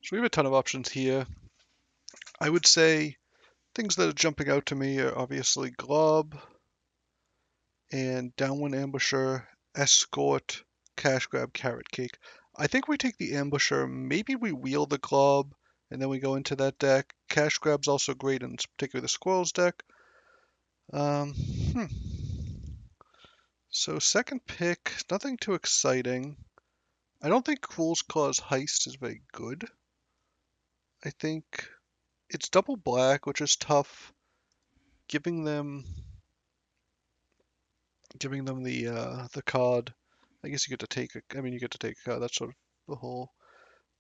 So we have a ton of options here. I would say things that are jumping out to me are obviously Glob and Downwind Ambusher, Escort, Cash Grab, Carrot Cake. I think we take the Ambusher, maybe we wheel the Glob, and then we go into that deck. Cash Grab's also great in particular the Squirrels deck. Um, hmm. So second pick, nothing too exciting. I don't think Fool's Claw's Heist is very good. I think it's double black, which is tough. Giving them the card. I guess you get to take a. I mean, you get to take a card. That's sort of the whole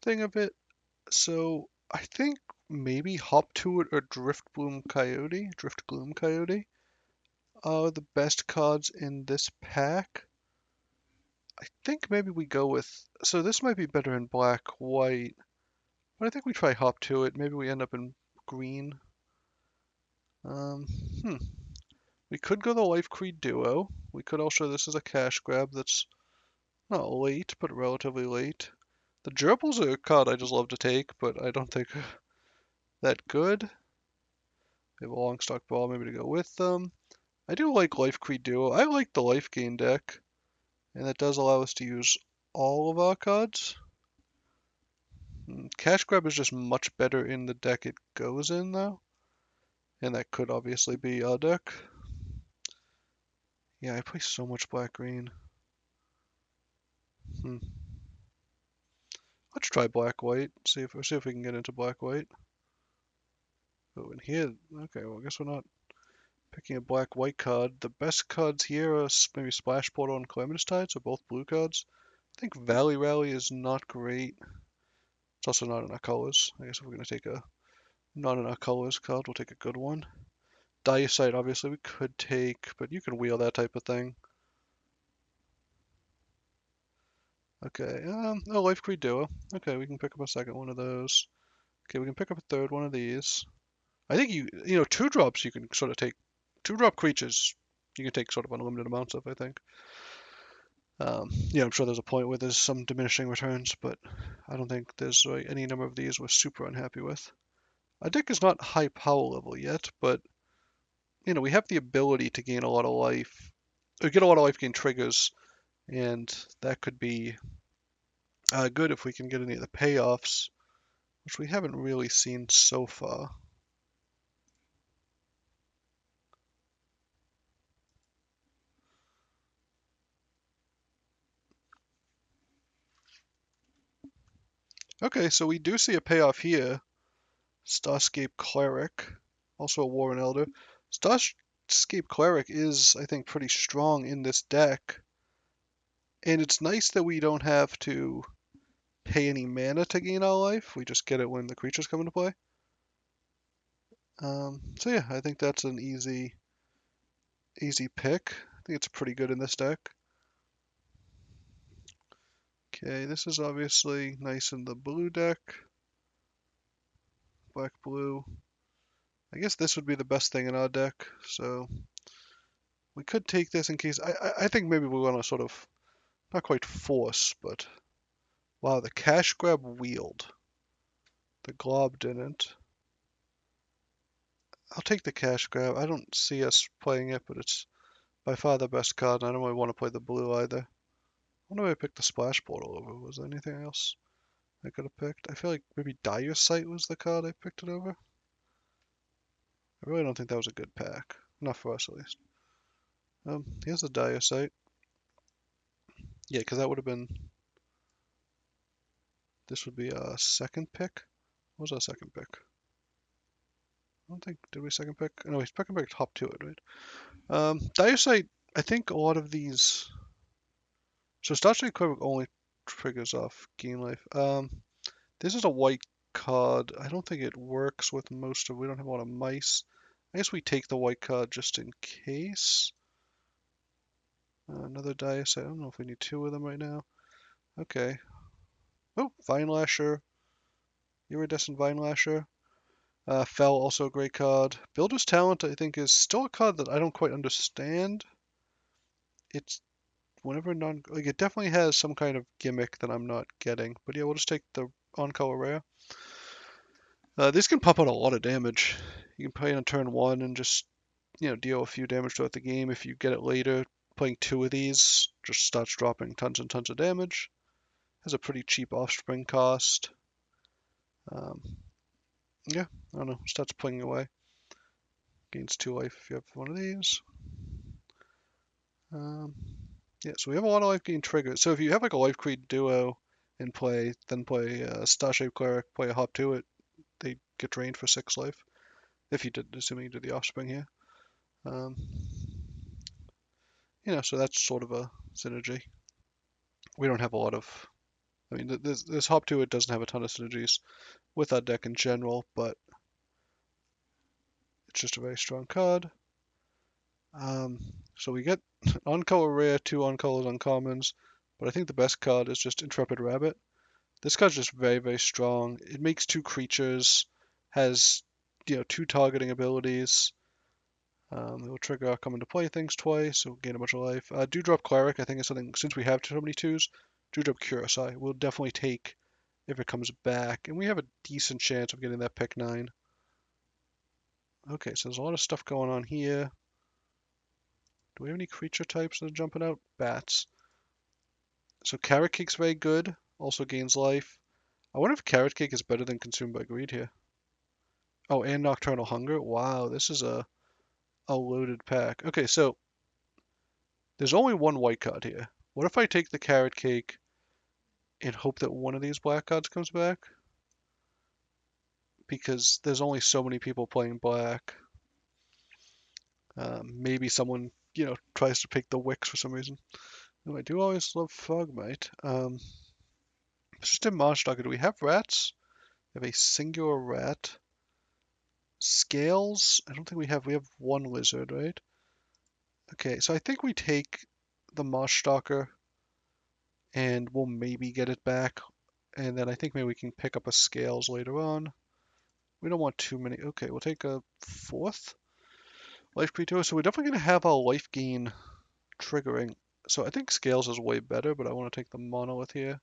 thing of it. So I think maybe Hop to It or Drift Gloom Coyote are the best cards in this pack. I think maybe we go with. So this might be better in black, white, but I think we try Hop to It. Maybe we end up in green. Um, hmm. We could go the Lifecreed Duo. We could also. This is a cash grab that's not late, but relatively late. The Gerbils are a card I just love to take, but I don't think that good. We have a long stock ball maybe to go with them. I do like Lifecreed Duo. I like the life gain deck, and that does allow us to use all of our cards. Cash Grab is just much better in the deck it goes in, though. And that could obviously be our deck. Yeah, I play so much black-green. Hmm. Let's try black-white. See if we can get into black-white. Oh, in here, okay. Well, I guess we're not picking a black-white card. The best cards here are maybe Splash Portal and Calamitous Tide, so both blue cards. I think Valley Rally is not great. It's also not in our colors. I guess if we're gonna take a not in our colors card, we'll take a good one. Diacite, obviously, we could take, but you can wheel that type of thing. Okay, Life Creed Duo. Okay, we can pick up a second one of those. Okay, we can pick up a third one of these. I think two drops you can sort of take, two drop creatures you can take sort of unlimited amounts of, I think. I'm sure there's a point where there's some diminishing returns, but I don't think there's any number of these we're super unhappy with. Our deck is not high power level yet, but we have the ability to gain a lot of life, or get a lot of life gain triggers, and that could be good if we can get any of the payoffs, which we haven't really seen so far. Okay, so we do see a payoff here. Starscape Cleric, also a Warren Elder. Starscape Cleric is, I think, pretty strong in this deck, and it's nice that we don't have to pay any mana to gain our life. We just get it when the creatures come into play. So yeah, I think that's an easy pick. I think it's pretty good in this deck. Okay, this is obviously nice in the blue deck. Black, blue. I guess this would be the best thing in our deck, so we could take this in case. I think maybe we want to sort of, not quite force, but wow, the cash grab wheeled. The glob didn't. I'll take the cash grab. I don't see us playing it, but it's by far the best card, and I don't really want to play the blue either. I wonder why I picked the splash portal over. Was there anything else I could have picked? I feel like maybe Dire Sight was the card I picked it over. I really don't think that was a good pack. Not for us, at least. Here's the Dire Sight. Yeah, because that would have been. This would be a second pick. What was our second pick? I don't think. Did we second pick? No, we second pick top to it, right? Dire Sight. I think a lot of these. So Starshade Cleric only triggers off gain life. This is a white card. I don't think it works with most of. We don't have a lot of mice. I guess we take the white card just in case. Another dice. I don't know if we need two of them right now. Okay. Oh, Vine Lasher. Iridescent Vine Lasher. Fell, also a great card. Builder's Talent, I think, is still a card that I don't quite understand. It's whenever non like it definitely has some kind of gimmick that I'm not getting. But yeah, we'll just take the on color rare. This can pop out a lot of damage. You can play on turn 1 and just, deal a few damage throughout the game. If you get it later, playing 2 of these just starts dropping tons and tons of damage. Has a pretty cheap offspring cost. Um, yeah, I don't know. Starts playing away. Gains 2 life if you have one of these. Yeah, so we have a lot of life gain triggers. So if you have like a Lifecreed Duo in play, then play Star-Shaped Cleric, play a Hop to it, they get drained for 6 life. If you did, assuming you did the offspring here. Um, so that's sort of a synergy. We don't have a lot of. I mean, this Hop to it doesn't have a ton of synergies with our deck in general, but it's just a very strong card. So we get on-color rare, 2 on-colors uncommons, but I think the best card is just Intrepid Rabbit. This card's just very, very strong. It makes 2 creatures, has 2 targeting abilities. It will trigger our come into play things twice, so we'll gain a bunch of life. Dewdrop Cleric, I think, is something, since we have so many 2s, Dewdrop Curacao we'll definitely take if it comes back, and we have a decent chance of getting that pick 9. Okay, so there's a lot of stuff going on here. Do we have any creature types that are jumping out? Bats. So Carrot Cake's very good, also gains life. I wonder if Carrot Cake is better than Consumed by Greed here. Oh, and Nocturnal Hunger? Wow, this is a loaded pack. Okay, so there's only one white card here. What if I take the Carrot Cake and hope that one of these black cards comes back? Because there's only so many people playing black. Maybe someone, tries to pick the Wicks for some reason. Oh, I do always love Fogmite. Just in Marshtalker, do we have rats? We have a singular rat. Scales? I don't think we have. We have one lizard, right? Okay, so I think we take the Marshtalker and we'll maybe get it back. And then I think maybe we can pick up a Scales later on. We don't want too many. Okay, we'll take a 4th Lifecreed Duos. So we're definitely going to have our life gain triggering. So I think Scales is way better, but I want to take the Monolith here.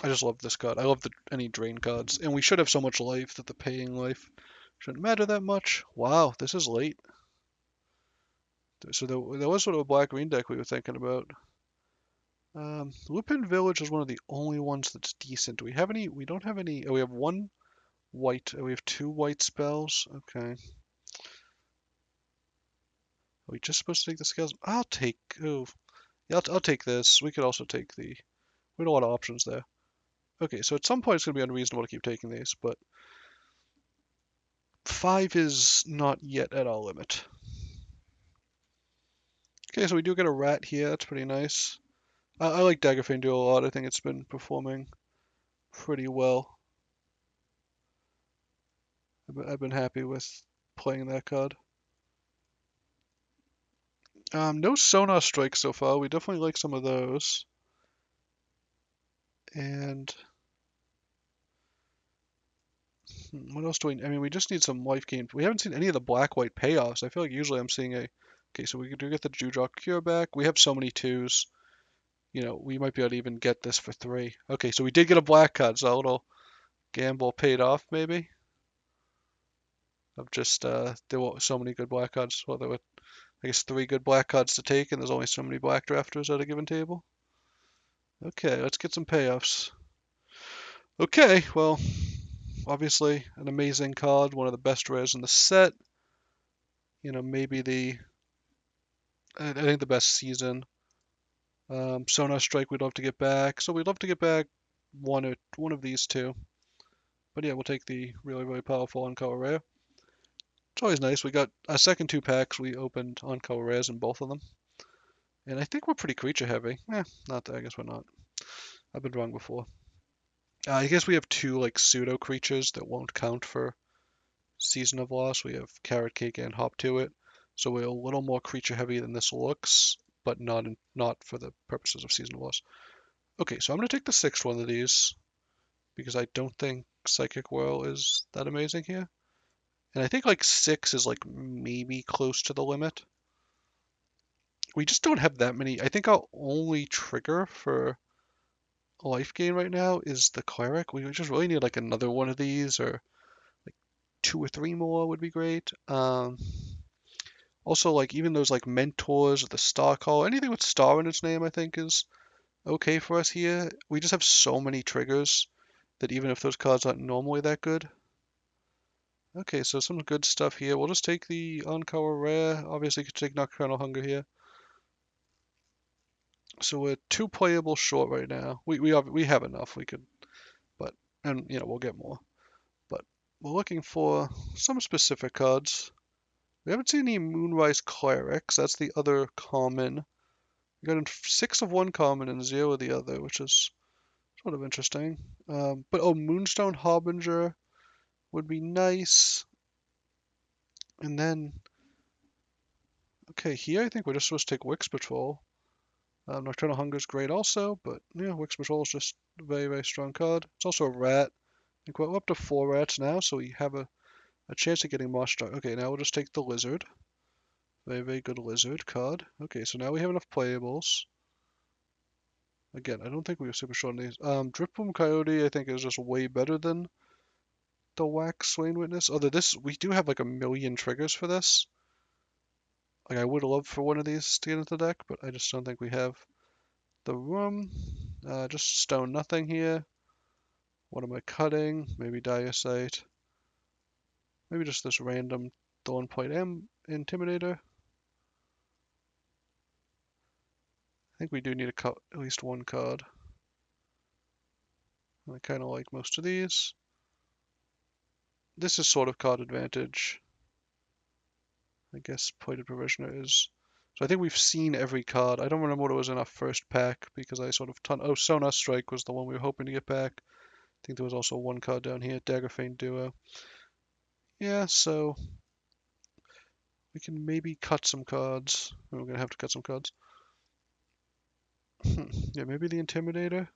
I just love this card. I love any drain cards. And we should have so much life that the paying life shouldn't matter that much. Wow, this is late. So there was sort of a black-green deck we were thinking about. Lupin Village is one of the only ones that's decent. Do we have any? We don't have any. Oh, we have one white. Oh, we have 2 white spells. Okay. Are we just supposed to take the scales? I'll take. Oh, yeah, I'll take this. We could also take the. We have a lot of options there. Okay, so at some point it's going to be unreasonable to keep taking these, but 5 is not yet at our limit. Okay, so we do get a rat here. That's pretty nice. I like Daggerfang Duel a lot. I think it's been performing pretty well. I've been happy with playing that card. No Sonar Strikes so far. We definitely like some of those. And what else do we? I mean, we just need some life gain. We haven't seen any of the black-white payoffs. I feel like usually I'm seeing a. Okay, so we do get the Dewdrop Cure back. We have so many 2s. We might be able to even get this for 3. Okay, so we did get a black card, so a little gamble paid off, maybe. Of just there were so many good black cards. Well, there were, I guess, 3 good black cards to take, and there's only so many black drafters at a given table. Okay, let's get some payoffs. Okay, well, obviously an amazing card, one of the best rares in the set. Maybe I think the best season. Sonar Strike we'd love to get back, so we'd love to get back one of these 2. But yeah, we'll take the really, really powerful on-color rare. It's always nice. We got our second 2 packs. We opened on-color rares in both of them. And I think we're pretty creature heavy. Not that. I guess we're not. I've been wrong before. I guess we have 2 like pseudo creatures that won't count for Season of Loss. We have Carrot Cake and Hop to it. So we're a little more creature heavy than this looks, but not for the purposes of Season of Loss. Okay, so I'm going to take the 6th one of these because I don't think Psychic Whirl is that amazing here. And I think like 6 is like maybe close to the limit. We just don't have that many. I think our only trigger for life gain right now is the Cleric. We just really need like another one of these, or like 2 or 3 more would be great. Also, like even those like mentors or the star call, anything with star in its name, I think is okay for us here. We just have so many triggers that even if those cards aren't normally that good. Okay, so some good stuff here. We'll just take the on-color rare. Obviously, could take Nocturnal Hunger here. So we're 2 playable short right now. We have enough. We could, but and we'll get more. But we're looking for some specific cards. We haven't seen any Moonrise Clerics. That's the other common. We got 6 of one common and 0 of the other, which is sort of interesting. But oh, Moonstone Harbinger would be nice. And then, okay, here I think we're just supposed to take Wix Patrol. Nocturnal Hunger is great also, but yeah, Wix Patrol is just a very, very strong card. It's also a rat. I think we're up to 4 rats now, so we have a chance of getting Moss Dark. Okay, now we'll just take the Lizard. Very, very good Lizard card. Okay, so now we have enough playables. Again, I don't think we were super short on these. Dripboom Coyote, I think, is just way better than the Wax Swain Witness. Although this, we do have like a million triggers for this. Like, I would love for one of these to get into the deck, but I just don't think we have the room. Just stone nothing here. What am I cutting? Maybe Diacite. Maybe just this random Thornpoint Intimidator. I think we do need to cut at least one card. I kind of like most of these. This is sort of card advantage. I guess Plated Provisioner is. So I think we've seen every card. I don't remember what it was in our first pack because I sort of oh, Sonar Strike was the one we were hoping to get back. I think there was also one card down here, Daggerfane Duo. Yeah, so we can maybe cut some cards. We're gonna have to cut some cards. Yeah, maybe the Intimidator.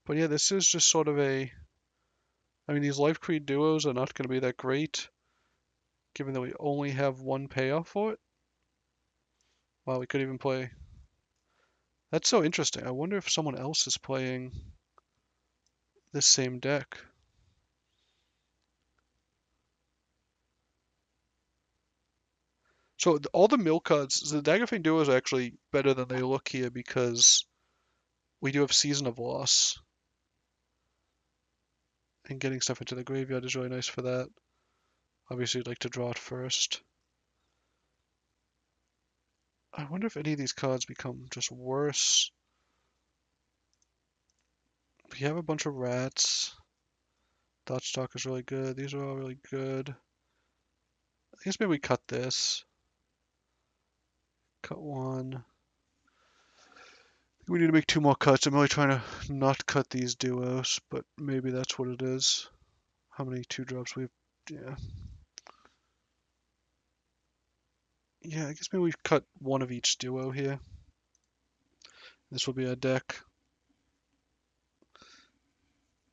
But yeah, this is just sort of a. I mean, these Lifecreed Duos are not going to be that great, given that we only have one payoff for it. Wow, we could even play. That's so interesting. I wonder if someone else is playing this same deck. So all the mill cards, the Daggerfang Duos are actually better than they look here because we do have Season of Loss. And getting stuff into the graveyard is really nice for that. Obviously, you'd like to draw it first. I wonder if any of these cards become just worse. We have a bunch of rats. Dot stock is really good. These are all really good. I guess maybe we cut this. Cut one. We need to make 2 more cuts. I'm really trying to not cut these duos, but maybe that's what it is. How many 2-drops we've... Yeah. Yeah, I guess maybe we've cut one of each duo here. This will be our deck.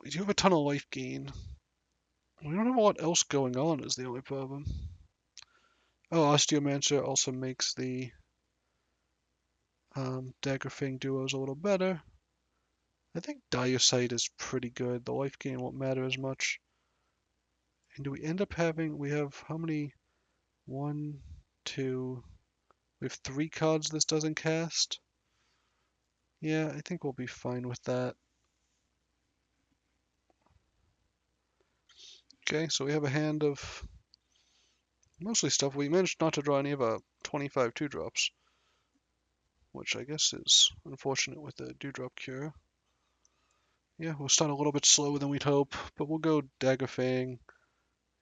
We do have a ton of life gain. We don't have a lot else going on is the only problem. Oh, Osteomancer also makes the Daggerfang duos a little better. I think Diocite is pretty good. The life gain won't matter as much. And do we end up having, we have how many? 1, 2, we have 3 cards this doesn't cast. Yeah, I think we'll be fine with that. Okay, so we have a hand of mostly stuff. We managed not to draw any of our 25 2-drops, which I guess is unfortunate with the Dewdrop Cure. Yeah, we'll start a little bit slower than we'd hope, but we'll go Daggerfang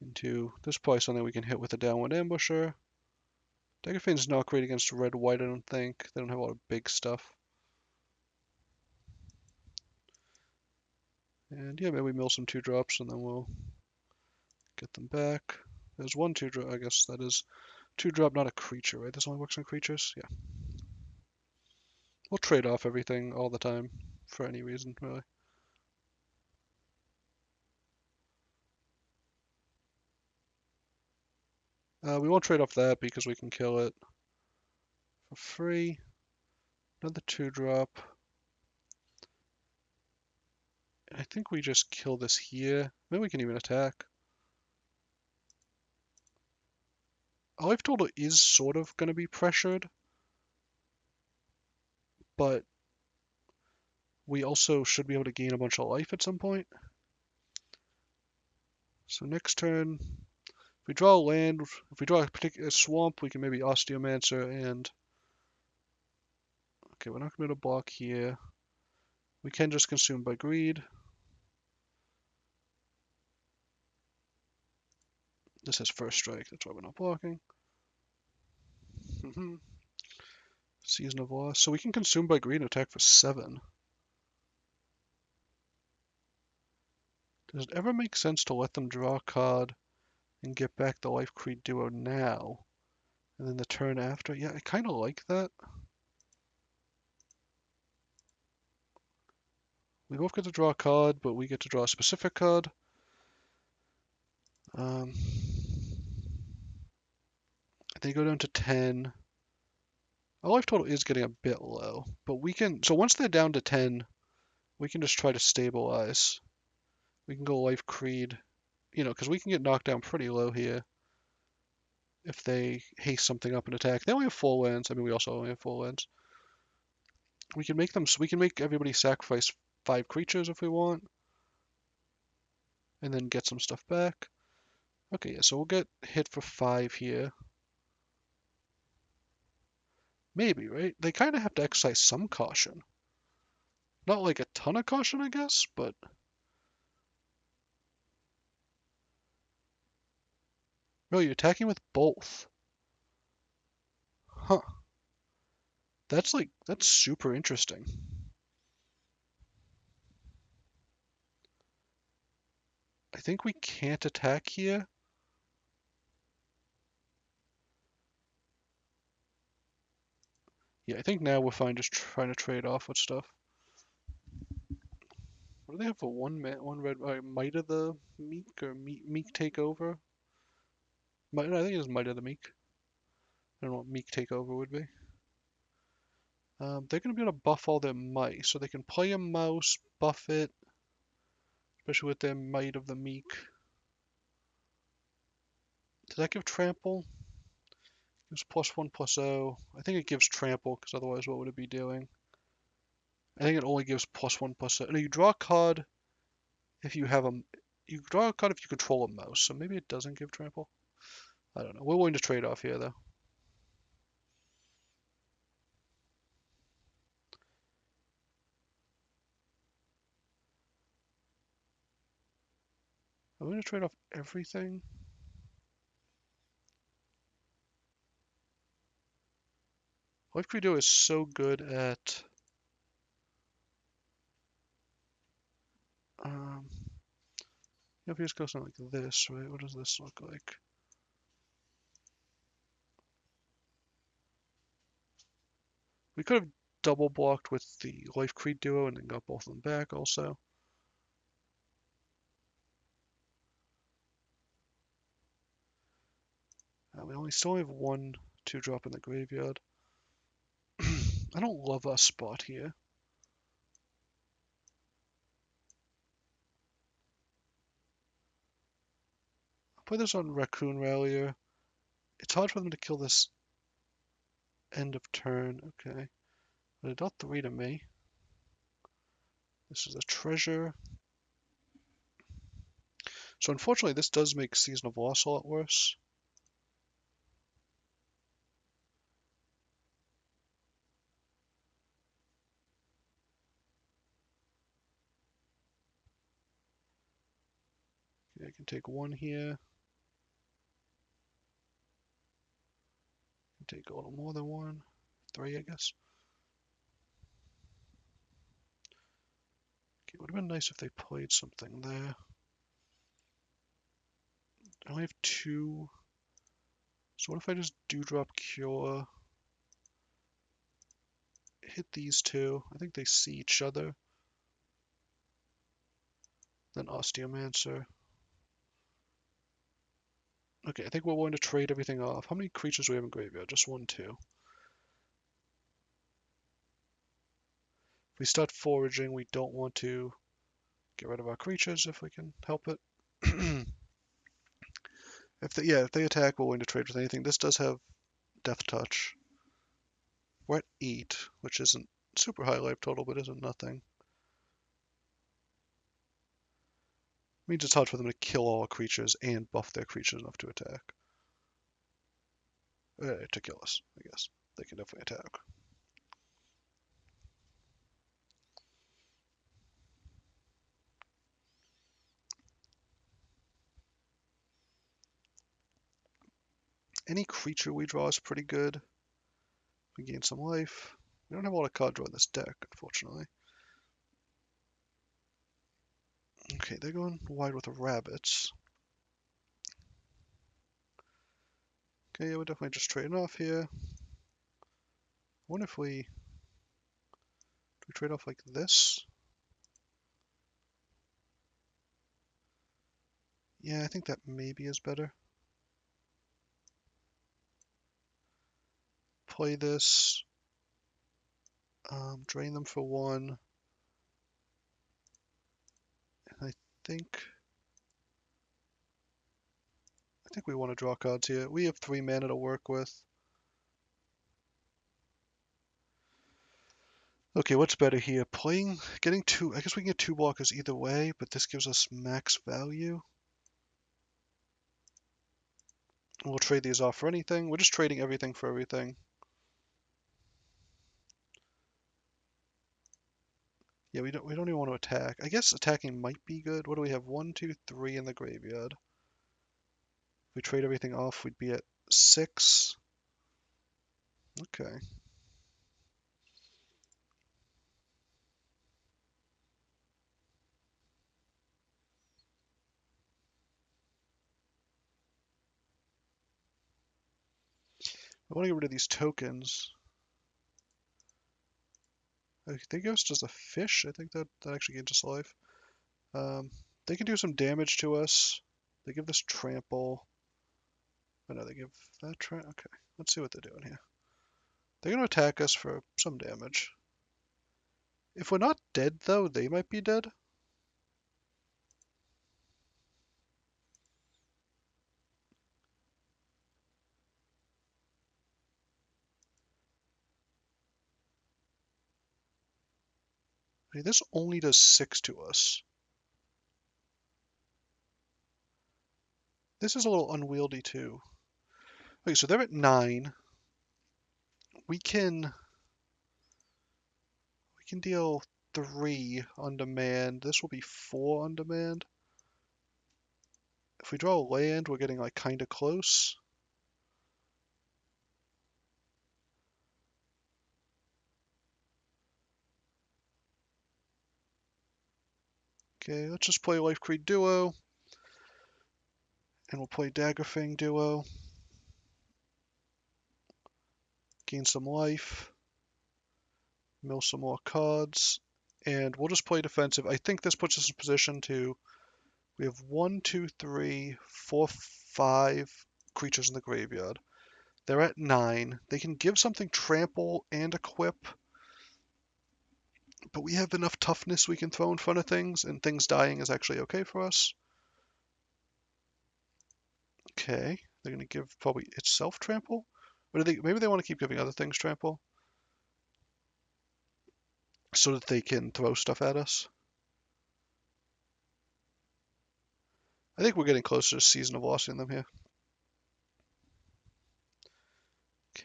into... This is probably something we can hit with a Downward Ambusher. Daggerfang's not great against red-white, I don't think. They don't have a lot of big stuff. And yeah, maybe we mill some 2-drops and then we'll get them back. There's one 2-drop, I guess that is 2-drop, not a creature, right? This only works on creatures? Yeah. We'll trade off everything all the time for any reason, really. We won't trade off that because we can kill it for free. Another 2-drop. I think we just kill this here. Maybe we can even attack. Our life total is sort of going to be pressured, but we also should be able to gain a bunch of life at some point. So next turn, if we draw a land, if we draw a particular swamp, we can maybe Osteomancer and... Okay, we're not going to be able to block here. We can just consume by greed. This has first strike, that's why we're not blocking. Season of Loss. So we can consume by greed and attack for 7. Does it ever make sense to let them draw a card and get back the Lifecreed Duo now? And then the turn after? Yeah, I kind of like that. We both get to draw a card, but we get to draw a specific card. They go down to 10. Our life total is getting a bit low, but we can... So once they're down to 10, we can just try to stabilize. We can go Lifecreed, because we can get knocked down pretty low here if they haste something up and attack. They only have 4 lands. I mean, we also only have 4 lands. We can make them... So we can make everybody sacrifice 5 creatures if we want, and then get some stuff back. Okay, yeah, so we'll get hit for 5 here. Maybe, right? They kind of have to exercise some caution. Not like a ton of caution, I guess, but... No, you're attacking with both. Huh. That's super interesting. I think we can't attack here. Yeah, I think now we're fine just trying to trade off with stuff. What do they have for one red? Might of the Meek or Meek take over? I think it's Might of the Meek. I don't know what Meek take over would be. They're going to be able to buff all their might, so they can play a mouse, buff it, especially with their Might of the Meek. Does that give trample? Gives +1/+0. I think it gives trample, because otherwise what would it be doing? I think it only gives +1/+0. No, you draw a card if you have a... You draw a card if you control a mouse, so maybe it doesn't give trample. I don't know. We're willing to trade off here, though. I'm going to trade off everything. Lifecreed Duos is so good at... if you just go something like this, right? What does this look like? We could have double blocked with the Lifecreed Duo and then got both of them back also. We still have 1 2-drop in the graveyard. I don't love our spot here. I'll play this on Raccoon Rallier. It's hard for them to kill this end of turn. Okay. But it dealt 3 to me. This is a treasure. So unfortunately, this does make Season of Loss a lot worse. Okay, I can take 1 here. Take a little more than 1. 3, I guess. Okay, it would have been nice if they played something there. I only have 2. So what if I just do drop Cure? Hit these 2. I think they see each other. Then Osteomancer. Okay, I think we're willing to trade everything off. How many creatures do we have in graveyard? Just 1, 2. If we start foraging, we don't want to get rid of our creatures if we can help it. If they attack, we're willing to trade with anything. This does have Death Touch. We're at 8, which isn't super high life total, but isn't nothing. Means it's hard for them to kill all creatures and buff their creatures enough to attack. To kill us, I guess. They can definitely attack. Any creature we draw is pretty good. We gain some life. We don't have a lot of card draw in this deck, unfortunately. Okay, they're going wide with the rabbits. Okay, yeah, we're definitely just trading off here. I wonder if we trade off like this? Yeah, I think that maybe is better. Play this. Drain them for 1. And I think we want to draw cards here. We have 3 mana to work with. Okay, what's better here? Getting 2, I guess we can get 2 blockers either way, but this gives us max value. We'll trade these off for anything. We're just trading everything for everything. Yeah, we don't even want to attack. I guess attacking might be good. What do we have? 1, 2, 3 in the graveyard. If we trade everything off, we'd be at 6. Okay. I want to get rid of these tokens. I think it was just a fish. I think that actually gains us life. They can do some damage to us. They give this trample. Oh no, they give that okay, let's see what they're doing here. They're going to attack us for some damage. If we're not dead, though, they might be dead. Okay, this only does 6 to us. This is a little unwieldy, too. Okay, so they're at 9. We can deal 3 on demand. This will be 4 on demand. If we draw a land, we're getting like kind of close. Okay, let's just play Lifecreed Duo. And we'll play Daggerfang Duo. Gain some life. Mill some more cards. And we'll just play defensive. I think this puts us in position to... We have 1, 2, 3, 4, 5 creatures in the graveyard. They're at 9. They can give something trample and equip. But we have enough toughness we can throw in front of things, and things dying is actually okay for us. Okay, they're going to give probably itself trample? Or maybe they want to keep giving other things trample? So that they can throw stuff at us? I think we're getting closer to Season of Lossing them here.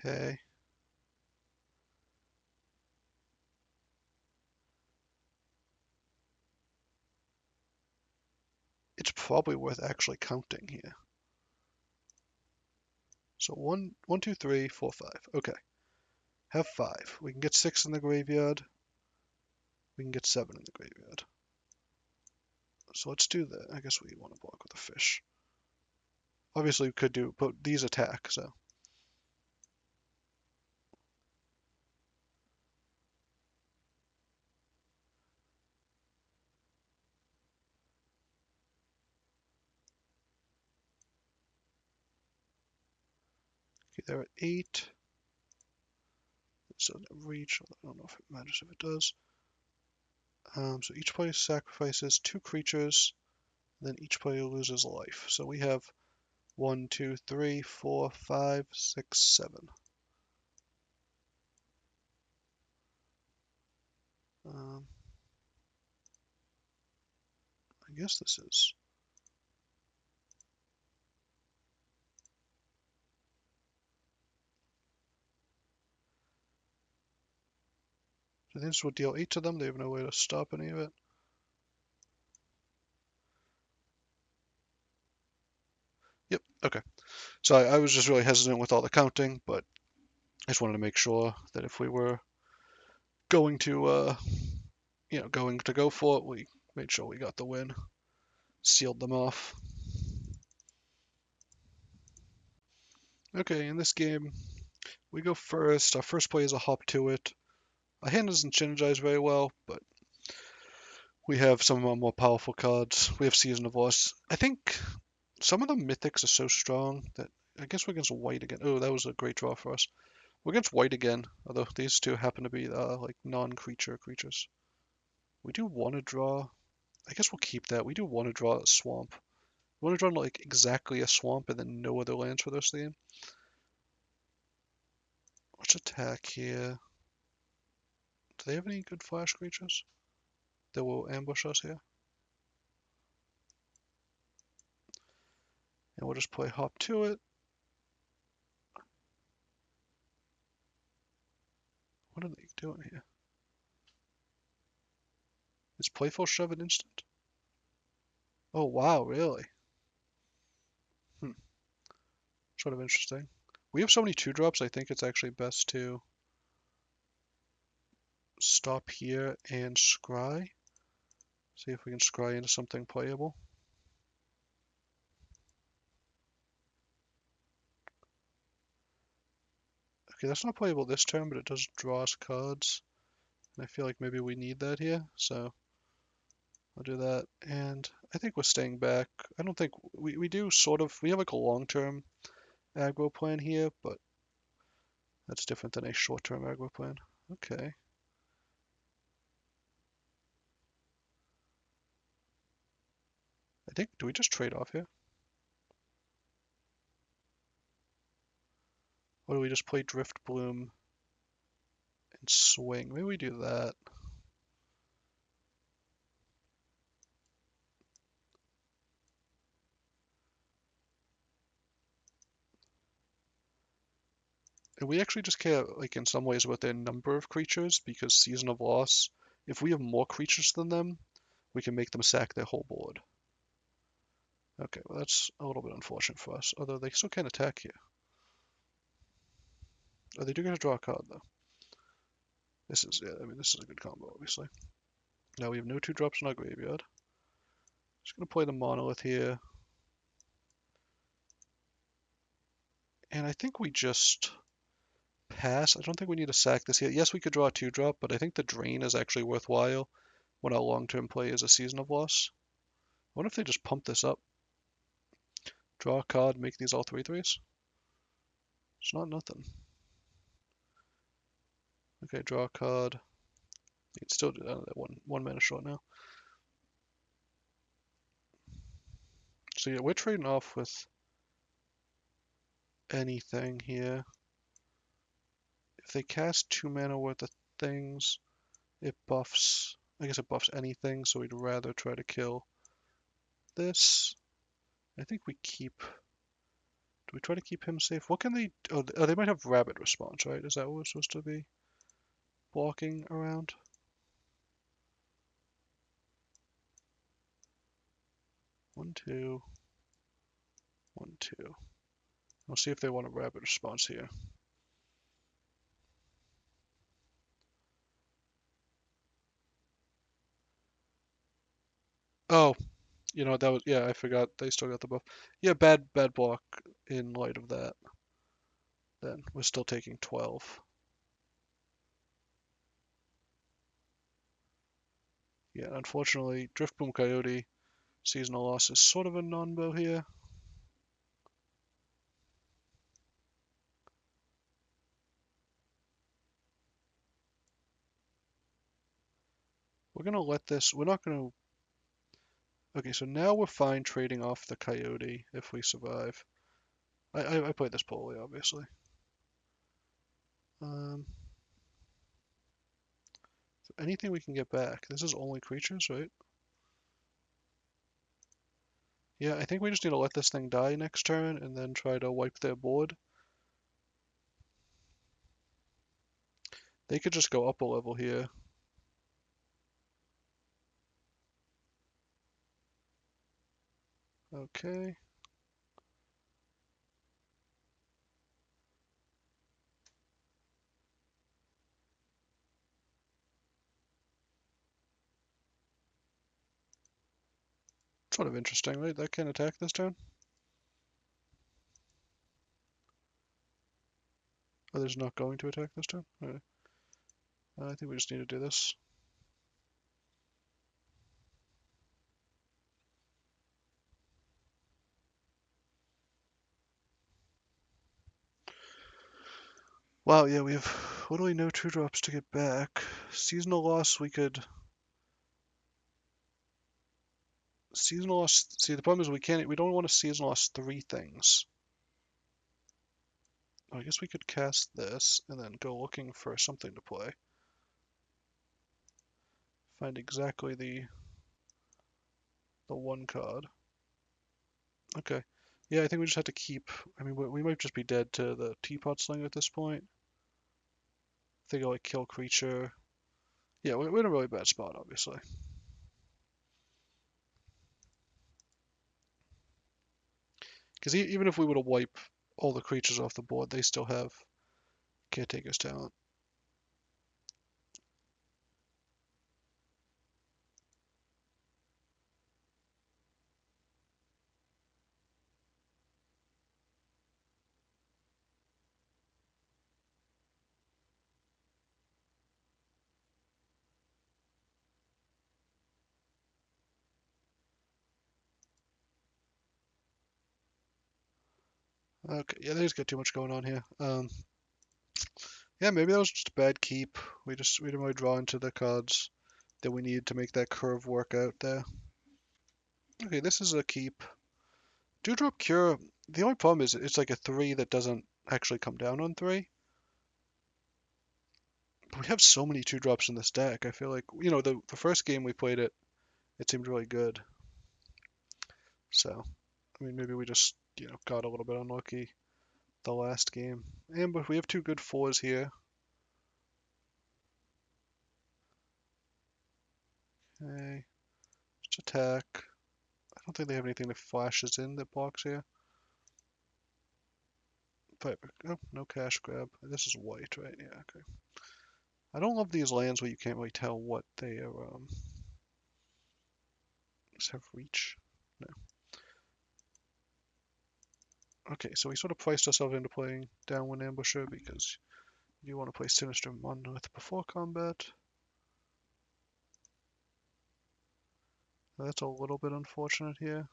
Okay. It's probably worth actually counting here. So 1, 1, 2, 3, 4, 5. Okay. Have 5. We can get 6 in the graveyard. We can get 7 in the graveyard. So let's do that. I guess we want to block with a fish. Obviously we could do, but these attack, so. Okay, they're at 8. This doesn't reach. I don't know if it matters if it does. So each player sacrifices 2 creatures, then each player loses life. So we have 1, 2, 3, 4, 5, 6, 7. Um, I guess this is. So this would deal 8 to them. They have no way to stop any of it. Yep, okay. So I was just really hesitant with all the counting, but I just wanted to make sure that if we were going to, going to go for it, we made sure we got the win, sealed them off. Okay, in this game, we go first. Our first play is a hop to it. Our hand doesn't synergize very well, but we have some of our more powerful cards. We have Season of Loss. I think some of the Mythics are so strong that I guess we're against white again. Oh, that was a great draw for us. We're against white again, although these two happen to be like non-creature creatures. We do want to draw. I guess we'll keep that. We do want to draw a swamp. We want to draw like exactly a swamp and then no other lands for the rest of the game. Let's attack here. Do they have any good flash creatures that will ambush us here? And we'll just play hop to it. What are they doing here? Is playful shove an instant? Oh wow, really? Hmm. Sort of interesting. We have so many 2-drops, I think it's actually best to stop here and scry. See if we can scry into something playable. Okay, that's not playable this turn, but it does draw us cards. And I feel like maybe we need that here, so I'll do that. And I think we're staying back. I don't think we do sort of, we have like a long-term aggro plan here, but that's different than a short-term aggro plan. Okay. I think, do we just trade off here? Or do we just play Drift Bloom and swing? Maybe we do that. And we actually just care, like, in some ways about their number of creatures, because Season of Loss, if we have more creatures than them, we can make them sack their whole board. Okay, well that's a little bit unfortunate for us, although they still can attack here. Oh, they do get to draw a card, though. This is, yeah, I mean, this is a good combo, obviously. Now we have no 2-drops in our graveyard. Just gonna play the Monolith here. And I think we just pass. I don't think we need to sack this here. Yes, we could draw a 2-drop, but I think the drain is actually worthwhile when our long-term play is a Season of Loss. I wonder if they just pump this up. Draw a card, make these all 3/3s. It's not nothing. Okay, draw a card. You can still do that. One mana short now. So yeah, we're trading off with anything here. If they cast 2 mana worth of things, it buffs. I guess it buffs anything, so we'd rather try to kill this. I think we keep. Do we try to keep him safe? What can they? Oh, they might have rabbit response, right? Is that what we're supposed to be walking around? One, two, 1, 2. We'll see if they want a rabbit response here. Oh, you know that was, yeah. I forgot they still got the buff. Yeah, bad block in light of that. Then we're still taking 12. Yeah, unfortunately, Driftboom Coyote seasonal loss is sort of a non-bow here. we're gonna let this, we're not gonna, okay, so now we're fine trading off the coyote if we survive. I played this poorly, obviously. Um, anything we can get back. This is only creatures, right? Yeah, I think we just need to let this thing die next turn and then try to wipe their board. They could just go up a level here. Okay. Sort of interesting, right? That can attack this turn? Oh, there's not going to attack this turn? Okay. I think we just need to do this. Wow, yeah, we have literally no 2-drops to get back. Seasonal loss, we could... Seasonal loss... See, the problem is we don't want to seasonal loss 3 things. I guess we could cast this and then go looking for something to play. Find exactly the one card. Okay. Yeah, I think we just have to keep... I mean, we might just be dead to the Teapot Slinger at this point. I think I'll like kill creature. Yeah, we're in a really bad spot, obviously. Because even if we were to wipe all the creatures off the board, they still have Caretaker's Talent. Okay, yeah, they just got too much going on here. Yeah, maybe that was just a bad keep. We didn't really draw into the cards that we needed to make that curve work out there. Okay, this is a keep. Dewdrop Cure. The only problem is it's like a 3 that doesn't actually come down on 3. But we have so many 2-drops in this deck. I feel like, the first game we played it, it seemed really good. So, I mean, maybe we just, got a little bit unlucky the last game. But we have 2 good 4s here. Okay, just attack. I don't think they have anything that flashes in that blocks here. But, oh, no cash grab. This is white, right? Yeah, okay. I don't love these lands where you can't really tell what they are. Does have reach? No. Okay, so we sort of priced ourselves into playing Downwind Ambusher because you want to play Sinister Monolith before combat. That's a little bit unfortunate here.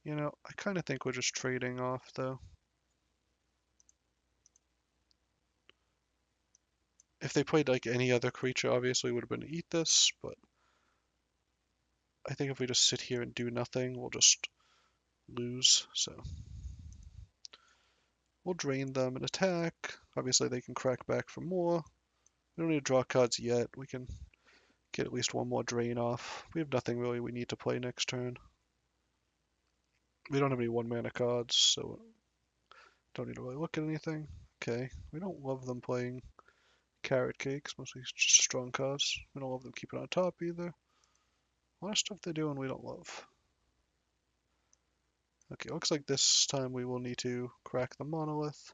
I kind of think we're just trading off, though. If they played like any other creature, obviously would have been eat this, but I think if we just sit here and do nothing, we'll just lose. So we'll drain them and attack. Obviously they can crack back for more. We don't need to draw cards yet. We can get at least one more drain off. We have nothing really we need to play next turn. We don't have any 1-mana cards, so don't need to really look at anything. Okay, we don't love them playing Carrot Cakes, mostly just strong cards. We don't love them keeping on top either. A lot of stuff they're doing we don't love. Okay, looks like this time we will need to crack the monolith.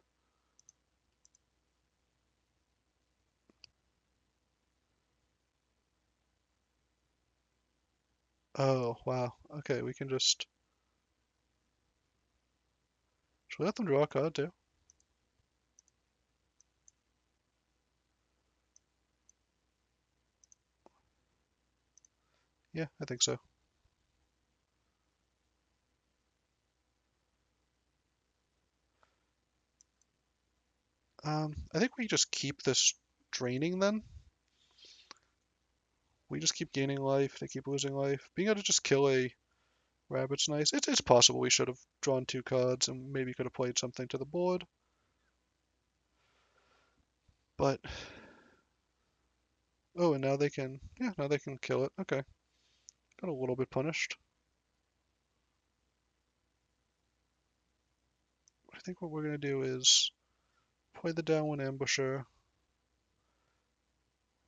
Oh, wow. Okay, we can just... Should we let them draw a card too? Yeah, I think so. I think we just keep this draining then. We just keep gaining life, they keep losing life. Being able to just kill a rabbit's nice. It's possible we should have drawn 2 cards and maybe could have played something to the board. But, oh, and now they can, yeah, now they can kill it. Okay. Got a little bit punished. I think what we're going to do is play the downwind ambusher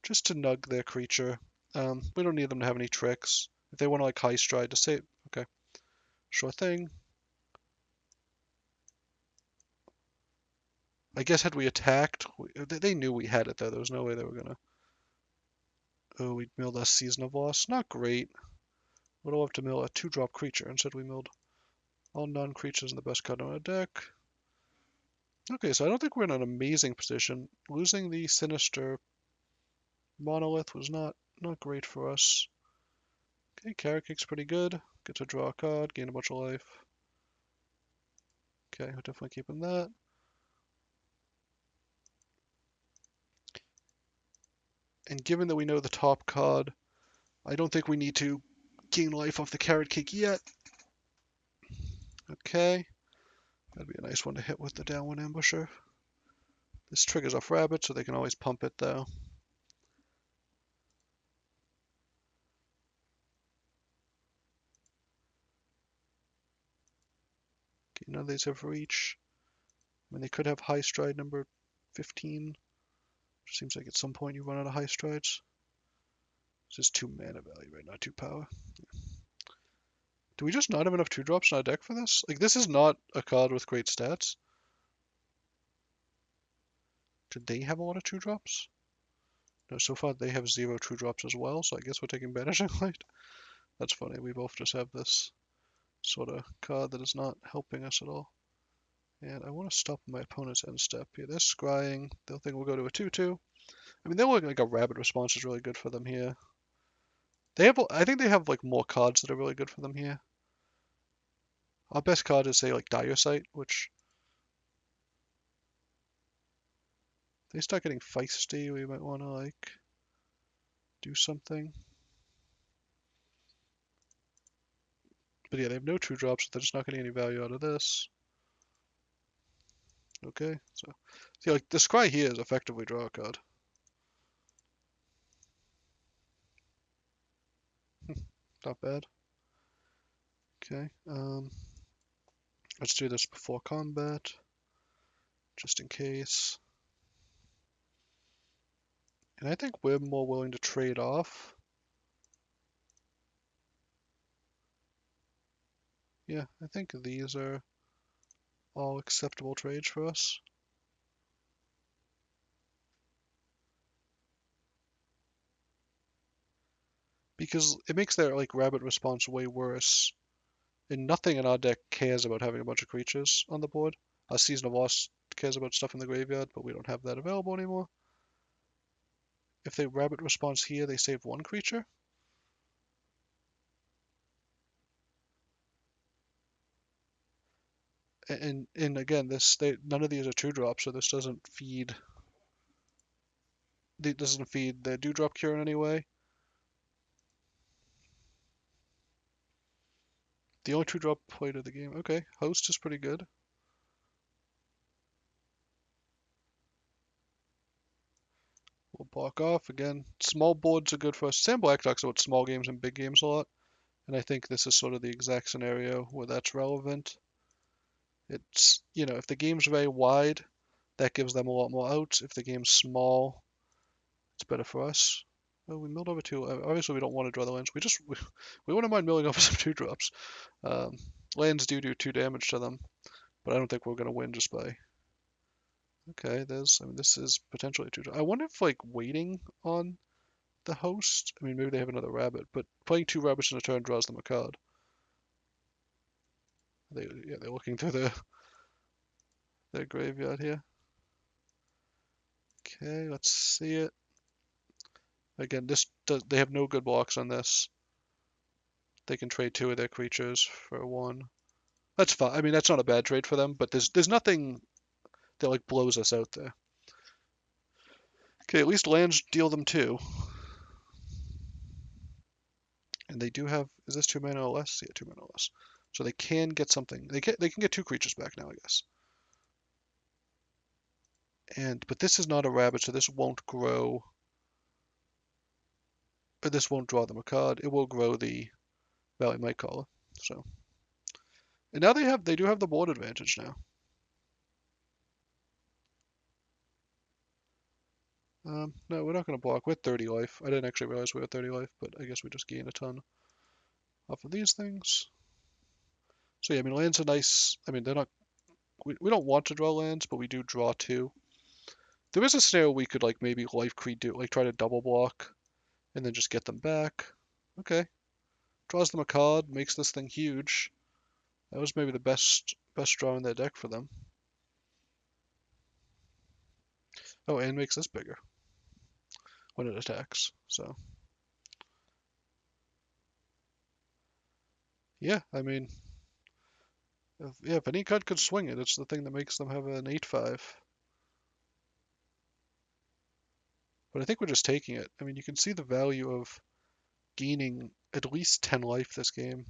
just to nug their creature. We don't need them to have any tricks. If they want to like high stride to save, okay, sure thing. I guess had we attacked, they knew we had it though. There was no way they were gonna. Oh, we milled us Season of Loss. Not great. Would have loved to mill a 2-drop creature. Instead, we milled all non-creatures in the best card on our deck. Okay, so I don't think we're in an amazing position. Losing the Sinister Monolith was not great for us. Okay, Carrot Cake's pretty good. Get to draw a card, gain a bunch of life. Okay, we're definitely keeping that. And given that we know the top card, I don't think we need to gain life off the Carrot Cake yet. Okay, that'd be a nice one to hit with the downwind ambusher. This triggers off rabbit, so they can always pump it though. Okay, none of these have reach. I mean, they could have high stride number 15. Seems like at some point you run out of high strides. This is 2 mana value, right? Not 2 power. Do we just not have enough 2-drops in our deck for this? Like, this is not a card with great stats. Did they have a lot of 2-drops? No, so far they have 0 2-drops as well, so I guess we're taking Banishing Light. That's funny, we both just have this sort of card that is not helping us at all. And I want to stop my opponent's end step here. They're scrying. They'll think we'll go to a 2-2. I mean, they're looking like a rabbit response is really good for them here. They have, I think they have like more cards that are really good for them here. Our best card is say like Dire Sight, which if they start getting feisty, we might want to like do something. But yeah, they have no 2-drops, so they're just not getting any value out of this. Okay, so see, like the scry here is effectively draw a card. Not bad. Okay, let's do this before combat, just in case. And I think we're more willing to trade off. Yeah, I think these are all acceptable trades for us. Because it makes their like rabbit response way worse. And nothing in our deck cares about having a bunch of creatures on the board. Our Season of Loss cares about stuff in the graveyard, but we don't have that available anymore. If they rabbit response here, they save 1 creature. And again, none of these are 2-drops, so this doesn't feed. It doesn't feed the Dewdrop Cure in any way. The only 2-drop played of the game. Okay, Host is pretty good. We'll block off again. Small boards are good for us. Sam Black talks about small games and big games a lot, and I think this is sort of the exact scenario where that's relevant. It's, if the game's very wide, that gives them a lot more outs. If the game's small, it's better for us. Oh, we milled over 2. Obviously, we don't want to draw the lands. We wouldn't mind milling over some 2-drops. Lands do 2 damage to them, but I don't think we're going to win just by. Okay, this is potentially 2. I wonder if, like, waiting on the host, I mean, maybe they have another rabbit, but playing 2 rabbits in a turn draws them a card. They're looking through their graveyard here. Okay, let's see it. Again, they have no good blocks on this. They can trade 2 of their creatures for 1. That's fine. I mean, that's not a bad trade for them, but there's nothing that like blows us out there. Okay, at least lands deal them 2. And they do have, is this 2 mana or less? Yeah, 2 mana or less. So they can get something. They can get 2 creatures back now, I guess. But this is not a rabbit, so this won't grow. Or this won't draw them a card. It will grow the Valley Might Caller. So, and now they do have the board advantage now. No, we're not going to block. We're 30 life. I didn't actually realize we were 30 life, but I guess we just gain a ton off of these things. So yeah, I mean, lands are nice. I mean, they're not. We don't want to draw lands, but we do draw 2. There is a scenario we could like maybe Lifecreed do like try to double block and then just get them back. Okay, draws them a card, makes this thing huge. That was maybe the best draw in their deck for them. Oh, and makes this bigger when it attacks. So yeah, I mean, if any card could swing it, it's the thing that makes them have an 8/5. But I think we're just taking it. I mean, you can see the value of gaining at least 10 life this game.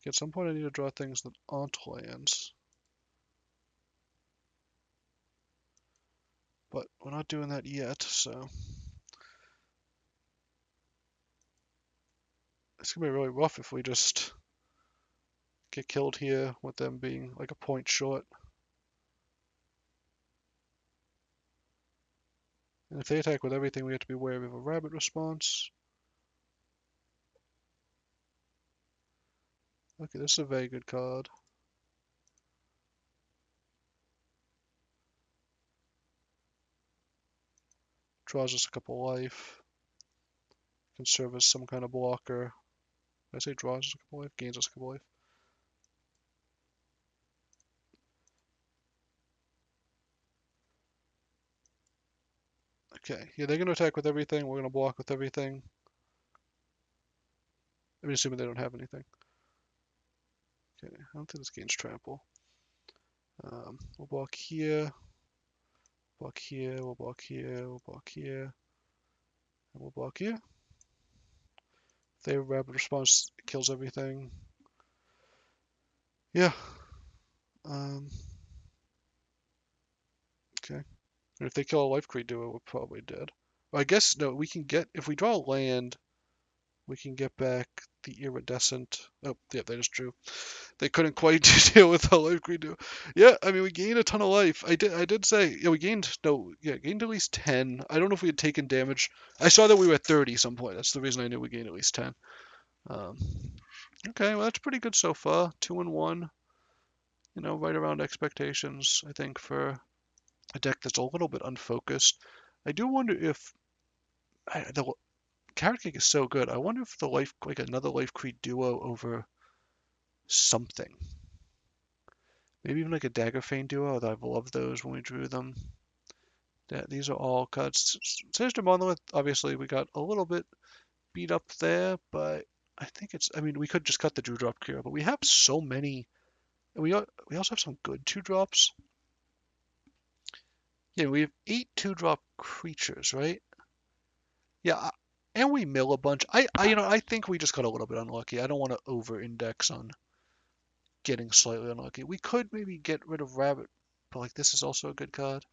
At some point, I need to draw things that aren't lands. But we're not doing that yet, so it's gonna be really rough if we just get killed here with them being like a point short. And if they attack with everything, we have to be aware of a rabbit response. Okay, this is a very good card. Draws us a couple life. Can serve as some kind of blocker. Did I say draws us a couple life? Gains us a couple life. Okay, yeah, they're going to attack with everything. We're going to block with everything. I mean, assuming they don't have anything. Okay, I don't think this gains trample. We'll block here. Block here, we'll block here, we'll block here, and we'll block here. If they have rapid response, it kills everything. Yeah. Okay. And if they kill a Lifecreed Duo, we're probably dead. Well, I guess, no, we can get, if we draw land, we can get back the iridescent. Oh, yeah, that is true. They couldn't quite deal with a Lifecreed Duo. Yeah, I mean, we gained a ton of life. I did say, yeah, gained at least 10. I don't know if we had taken damage. I saw that we were at 30 some point. That's the reason I knew we gained at least 10. Um, okay, well, that's pretty good so far. 2-1, right around expectations, I think, for a deck that's a little bit unfocused. I do wonder if the carrot cake is so good. I wonder if another Lifecreed Duo over something. Maybe even like a Daggerfane Duo. I've loved those when we drew them. Yeah, these are all cuts. Sinister Monolith, obviously, we got a little bit beat up there, but I think I mean, we could just cut the Drop Cure, but we have so many. And we also have some good 2-drops. Yeah, we have 8 2-drop creatures, right? Yeah, and we mill a bunch. I think we just got a little bit unlucky. I don't want to over-index on getting slightly unlucky. We could maybe get rid of Rabbit, but like this is also a good card.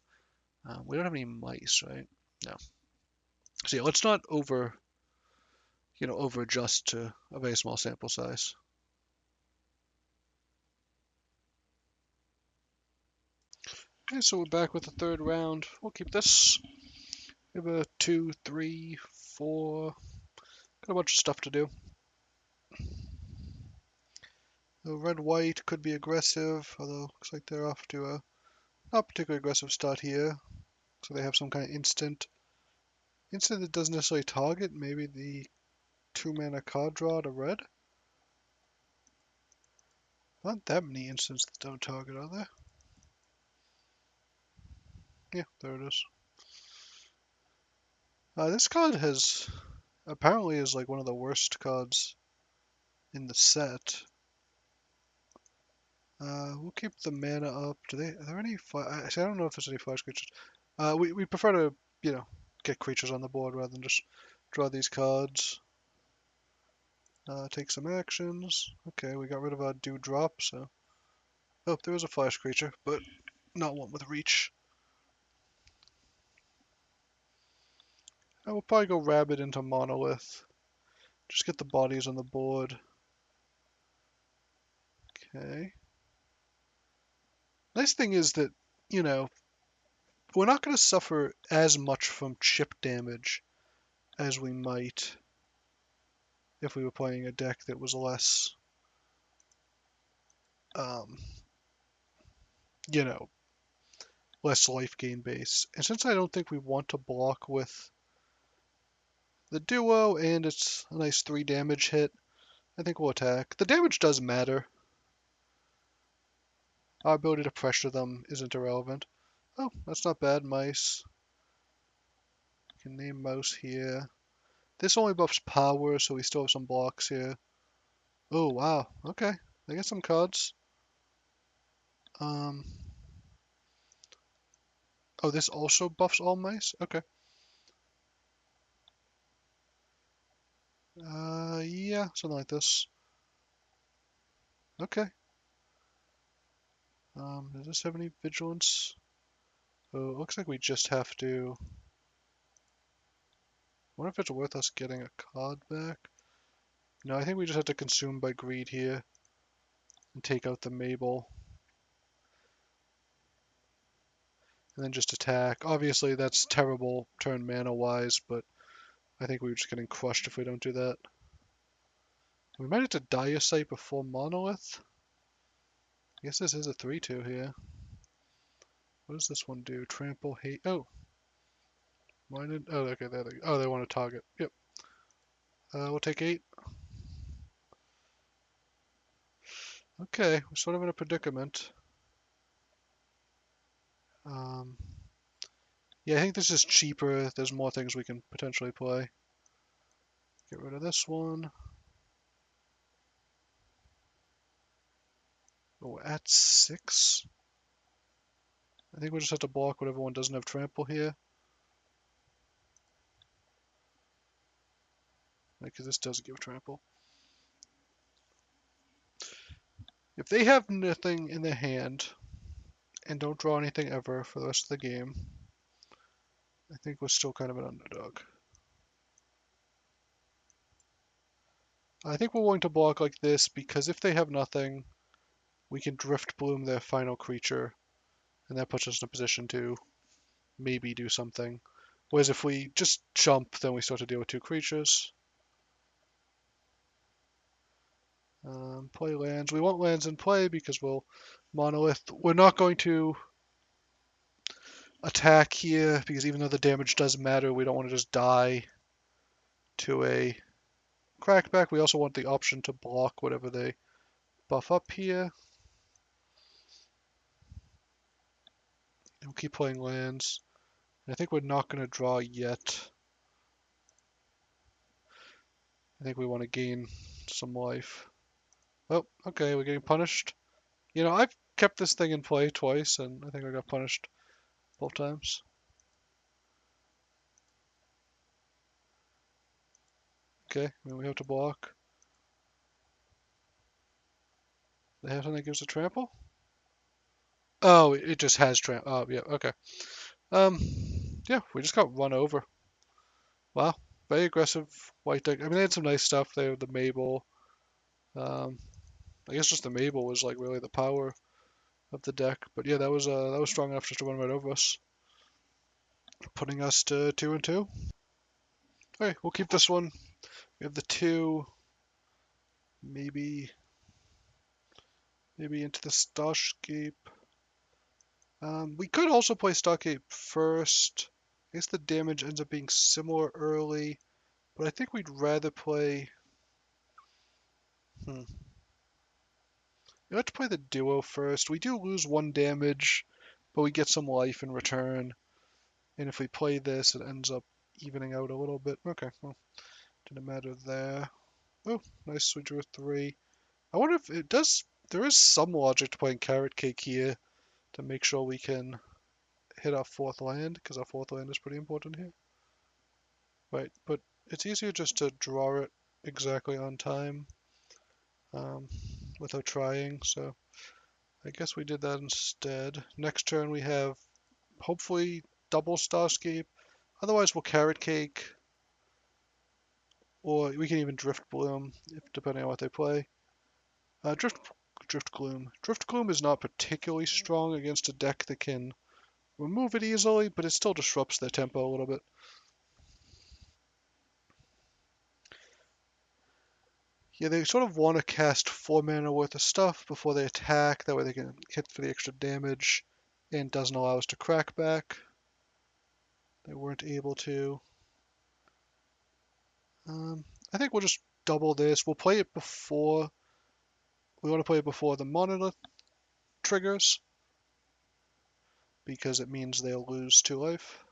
We don't have any mice, right? No. So yeah, let's not over adjust to a very small sample size. Okay, so we're back with the third round. We'll keep this. We have a 2, 3, 4. Got a bunch of stuff to do. The red-white could be aggressive, although looks like they're off to a not particularly aggressive start here. So they have some kind of instant that doesn't necessarily target. Maybe the 2-mana card draw to red. Not that many instants that don't target, are there? Yeah, there it is. This card apparently is like one of the worst cards in the set. We'll keep the mana up. Are there any I don't know if there's any flash creatures. We prefer to, get creatures on the board rather than just draw these cards. Take some actions. Okay, we got rid of our Dewdrop, so... Oh, there is a flash creature, but not one with reach. I will probably go Rabbit into Monolith. Just get the bodies on the board. Okay. Nice thing is that, you know, we're not going to suffer as much from chip damage as we might if we were playing a deck that was less, um, you know, less life gain base. And since I don't think we want to block with the duo and it's a nice 3 damage hit, I think we'll attack. The damage does matter. Our ability to pressure them isn't irrelevant. Oh, that's not bad, mice. Can name mouse here. This only buffs power, so we still have some blocks here. Oh, wow. Okay. They get some cards. Um. Oh, this also buffs all mice? Okay. Yeah, something like this. Okay. Does this have any vigilance? Oh, it looks like we just have to... I wonder if it's worth us getting a card back. No, I think we just have to consume by greed here and take out the Mabel. And then just attack. Obviously, that's terrible turn mana-wise, but I think we're just getting crushed if we don't do that. We might have to Diocite before Monolith. I guess this is a 3-2 here. What does this one do? Trample, hate. Oh, why did? Oh, okay, there they go. Oh, they want to target. Yep. We'll take 8. Okay, we're sort of in a predicament. Um, yeah, I think this is cheaper. There's more things we can potentially play. Get rid of this one. Oh, at 6. I think we'll just have to block whatever one doesn't have trample here. Because this does give trample. If they have nothing in their hand and don't draw anything ever for the rest of the game, I think we're still kind of an underdog. I think we're willing to block like this because if they have nothing, we can Drift Bloom their final creature, and that puts us in a position to maybe do something. Whereas if we just jump, then we start to deal with 2 creatures. Play lands. We want lands in play because we'll Monolith. We're not going to attack here because even though the damage does matter, we don't want to just die to a crackback. We also want the option to block whatever they buff up here. And we'll keep playing lands. I think we're not going to draw yet. I think we want to gain some life. Oh, okay, we're getting punished. You know, I've kept this thing in play twice, and I think I got punished both times. Okay, I mean, we have to block. They have something that gives a trample? Oh, it just has trample. Oh, yeah, okay. Um, yeah, we just got run over. Wow, very aggressive white deck. I mean, they had some nice stuff. They had the Mabel. Um, I guess just the Mabel was like really the power of the deck. But yeah, that was strong enough just to run right over us, putting us to 2-2. Okay, we'll keep this one. We have the 2, maybe into the Starscape. We could also play Starscape first. I guess the damage ends up being similar early, but I think we'd rather play. Hmm. Let's play the duo first. We do lose 1 damage, but we get some life in return. And if we play this, it ends up evening out a little bit. Okay, well, didn't matter there. Oh, nice. We drew a 3. I wonder if it does. there is some logic to playing Carrot Cake here to make sure we can hit our fourth land, because our fourth land is pretty important here. Right, but it's easier just to draw it exactly on time um, without trying, so I guess we did that instead. Next turn we have hopefully double Starscape. Otherwise we'll Carrot Cake, or we can even Drift Bloom, depending on what they play. Drift Gloom. Drift Gloom is not particularly strong against a deck that can remove it easily, but it still disrupts their tempo a little bit. Yeah, they sort of want to cast 4 mana worth of stuff before they attack. That way they can hit for the extra damage and doesn't allow us to crack back. They weren't able to. I think we'll just double this. We'll play it before. We want to play it before the Monolith triggers because it means they'll lose 2 life.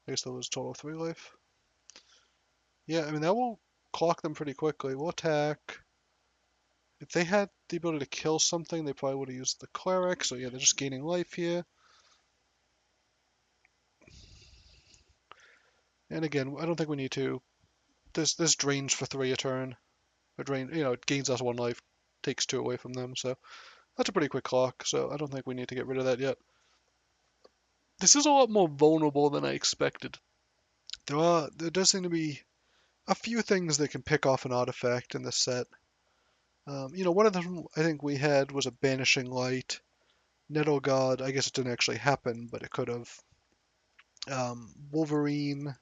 I guess they'll lose total 3 life. Yeah, I mean, that will clock them pretty quickly. We'll attack. If they had the ability to kill something, they probably would have used the Cleric. So yeah, they're just gaining life here. And again, I don't think we need to. This drains for 3 a turn. It gains us 1 life, takes 2 away from them. So that's a pretty quick clock. So I don't think we need to get rid of that yet. This is a lot more vulnerable than I expected. There does seem to be a few things that can pick off an artifact in this set. One of them I think we had was a Banishing Light. Nettle God, I guess it didn't actually happen, but it could have. Wolverine.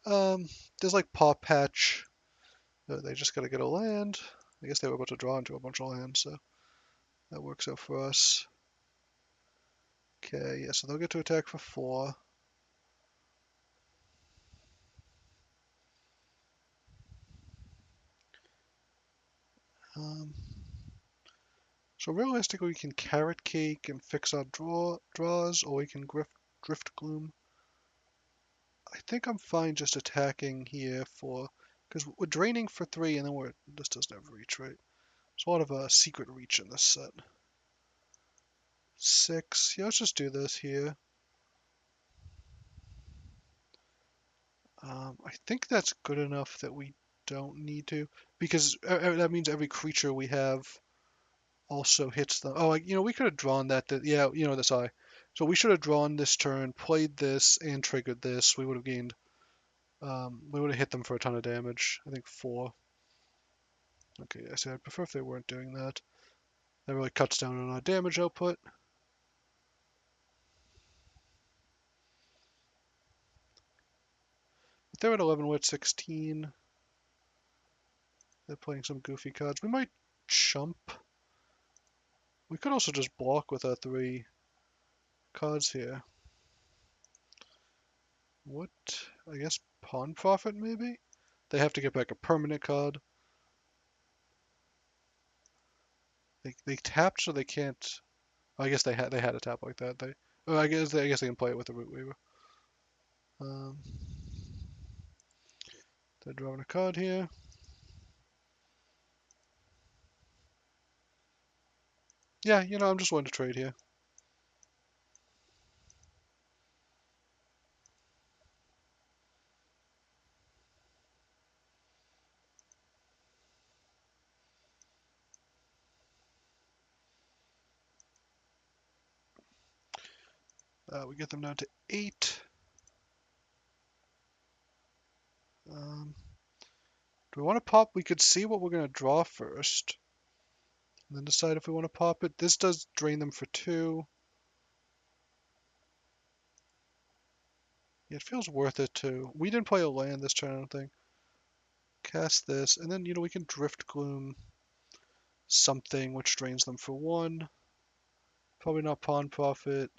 There's like Paw Patch. They just gotta get a land. I guess they were about to draw into a bunch of lands, so that works out for us. Okay, yeah, so they'll get to attack for 4. Um, so realistically, we can Carrot Cake and fix our draws, or we can Drift Gloom. I think I'm fine just attacking here because we're draining for 3, and then this doesn't have reach, right? There's a lot of secret reach in this set. 6, yeah, let's just do this here. I think that's good enough that we don't need to, because that means every creature we have also hits them. Oh, we could have drawn that. Yeah, that's I. So we should have drawn this turn, played this, and triggered this. We would have gained. We would have hit them for a ton of damage. I think 4. Okay, I said I'd prefer if they weren't doing that. That really cuts down on our damage output. But they're at 11, we're at 16. They're playing some goofy cards. We might chump. We could also just block with our 3 cards here. What? I guess Pawn Profit, maybe? They have to get back a permanent card. They tapped, so they can't. I guess they had a tap like that. I guess they can play it with the Root Weaver. Um, they're drawing a card here. Yeah, I'm just willing to trade here. We get them down to 8. Um, do we want to pop? We could see what we're going to draw first, and then decide if we want to pop it. This does drain them for 2. Yeah, it feels worth it too. We didn't play a land this turn, I don't think. Cast this, and then we can Drift Gloom something which drains them for 1. Probably not Pawn Profit.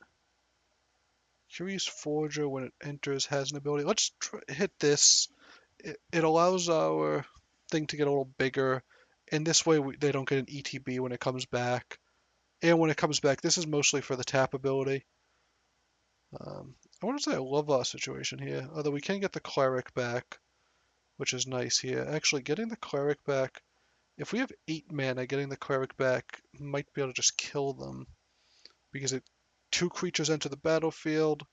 Curious Forger, when it enters, has an ability. Let's hit this. It allows our thing to get a little bigger, and this way they don't get an ETB when it comes back. And when it comes back, this is mostly for the tap ability. I want to say I love our situation here, although we can get the Cleric back, which is nice here. Actually, getting the Cleric back If we have 8 mana, getting the Cleric back might be able to just kill them. Because 2 creatures enter the battlefield,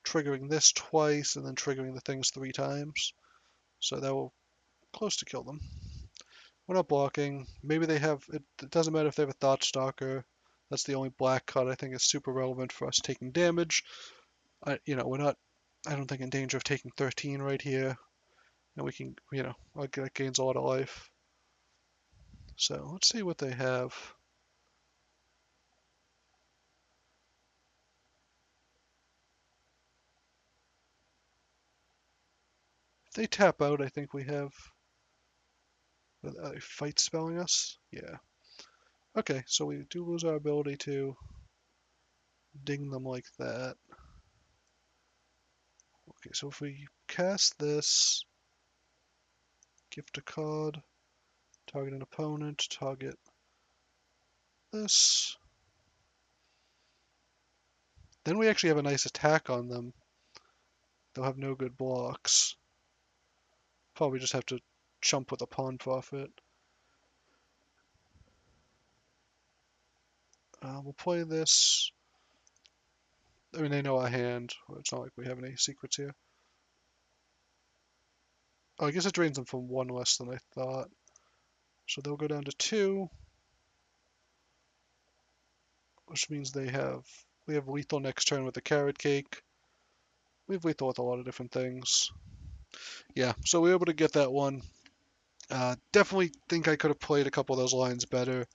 triggering this twice, and then triggering the things 3 times. So that will close to kill them. We're not blocking. Maybe they have, it doesn't matter if they have a Thought Stalker. That's the only black card I think is super relevant for us taking damage. We're not, I don't think, in danger of taking 13 right here. And we can, that gains a lot of life. So let's see what they have. If they tap out, I think we have, are they fight spelling us? Yeah. Okay, so we do lose our ability to ding them like that. Okay, so if we cast this, gift a card, target an opponent, target this, then we actually have a nice attack on them. They'll have no good blocks. Probably just have to chump with a pawn profit. We'll play this. I mean, they know our hand. It's not like we have any secrets here. Oh, I guess it drains them from 1 less than I thought. So they'll go down to 2, which means we have lethal next turn with the carrot cake. We have lethal with a lot of different things. Yeah, so we were able to get that one. Definitely think I could have played a couple of those lines better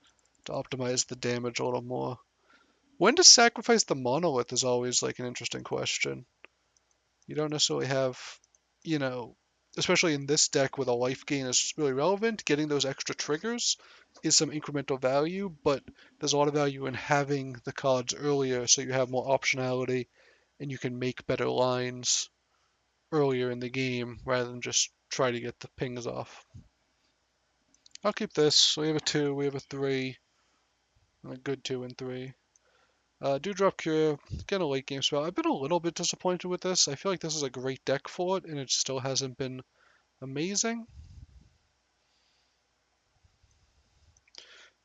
to optimize the damage a little more. When to sacrifice the monolith is always like an interesting question. You don't necessarily have, you know, especially in this deck where the life gain is really relevant, getting those extra triggers is some incremental value, but there's a lot of value in having the cards earlier so you have more optionality and you can make better lines earlier in the game rather than just try to get the pings off. I'll keep this. So we have a 2, we have a 3, and a good 2 and 3. Dewdrop Cure, again a late game spell. I've been a little bit disappointed with this. I feel like this is a great deck for it, and it still hasn't been amazing.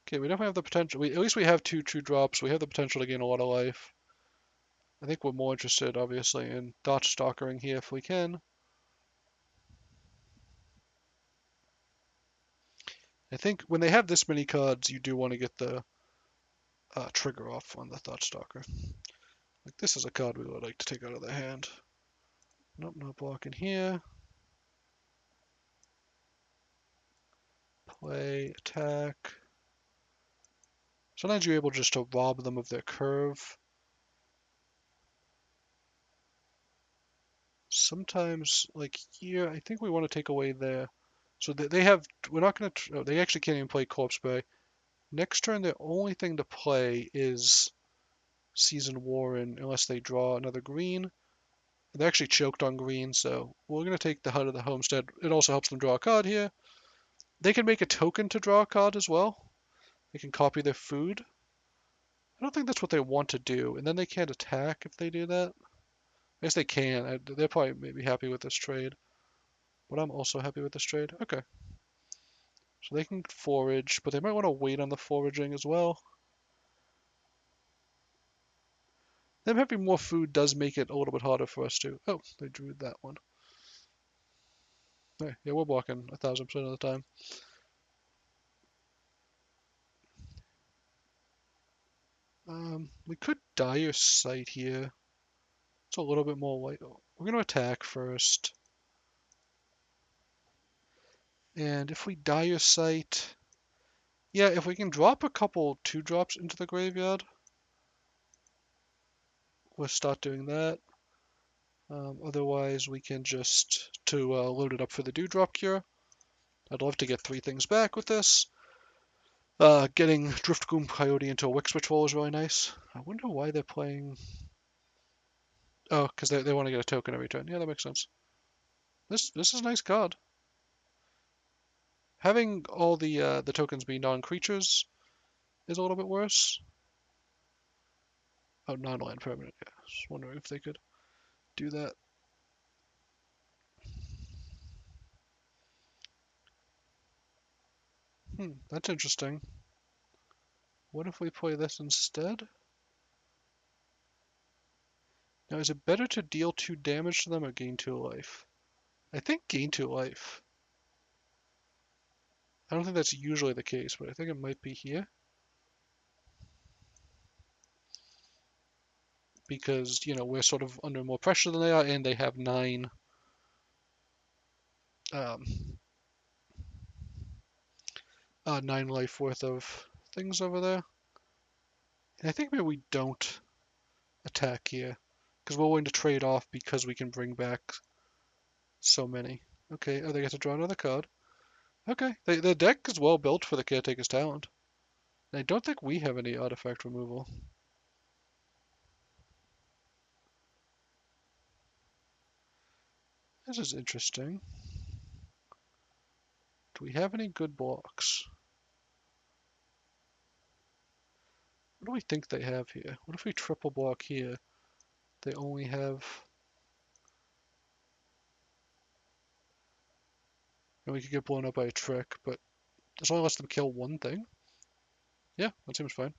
Okay, we definitely have the potential. At least we have 2 true drops. We have the potential to gain a lot of life. I think we're more interested, obviously, in Thought Stalkering here if we can. I think when they have this many cards, you do want to get the trigger off on the Thought Stalker. Like, this is a card we would like to take out of their hand. Nope, no blocking here. Play, attack. Sometimes you're able just to rob them of their curve. Sometimes, like here, I think we want to take away their. So they have. We're not going to. Oh, they actually can't even play Corpse Bay. Next turn, the only thing to play is Seasoned Warren, unless they draw another green. They're actually choked on green, so we're going to take the Hut of the Homestead. It also helps them draw a card here. They can make a token to draw a card as well. They can copy their food. I don't think that's what they want to do, and then they can't attack if they do that. I guess they can. They're probably maybe happy with this trade. But I'm also happy with this trade. Okay. So they can forage, but they might want to wait on the foraging as well. Them having more food does make it a little bit harder for us to. Oh, they drew that one. Hey, yeah, we're blocking 1,000% of the time. We could Dire Sight here. It's a little bit more light. We're going to attack first. And if we Dire Sight, yeah, if we can drop a couple 2-drops into the graveyard, we'll start doing that. Otherwise, we can just load it up for the Dewdrop Cure. I'd love to get 3 things back with this. Getting Driftgloom Coyote into a Wix Patrol is really nice. I wonder why they're playing. Oh, because they want to get a token every turn. Yeah, that makes sense. This is a nice card. Having all the tokens be non-creatures is a little bit worse. Oh, non-land permanent. Yeah, just wondering if they could do that. That's interesting. What if we play this instead? Now, is it better to deal 2 damage to them or gain 2 life? I think gain 2 life. I don't think that's usually the case, but I think it might be here. Because, we're sort of under more pressure than they are, and they have um, 9 life worth of things over there. And I think maybe we don't attack here, because we're willing to trade off because we can bring back so many. Okay, oh, they get to draw another card. Okay, the deck is well built for the Caretaker's Talent. And I don't think we have any artifact removal. This is interesting. Do we have any good blocks? What do we think they have here? What if we triple block here? They only have... And we could get blown up by a trick, but this only lets them kill one thing. Yeah, that seems fine.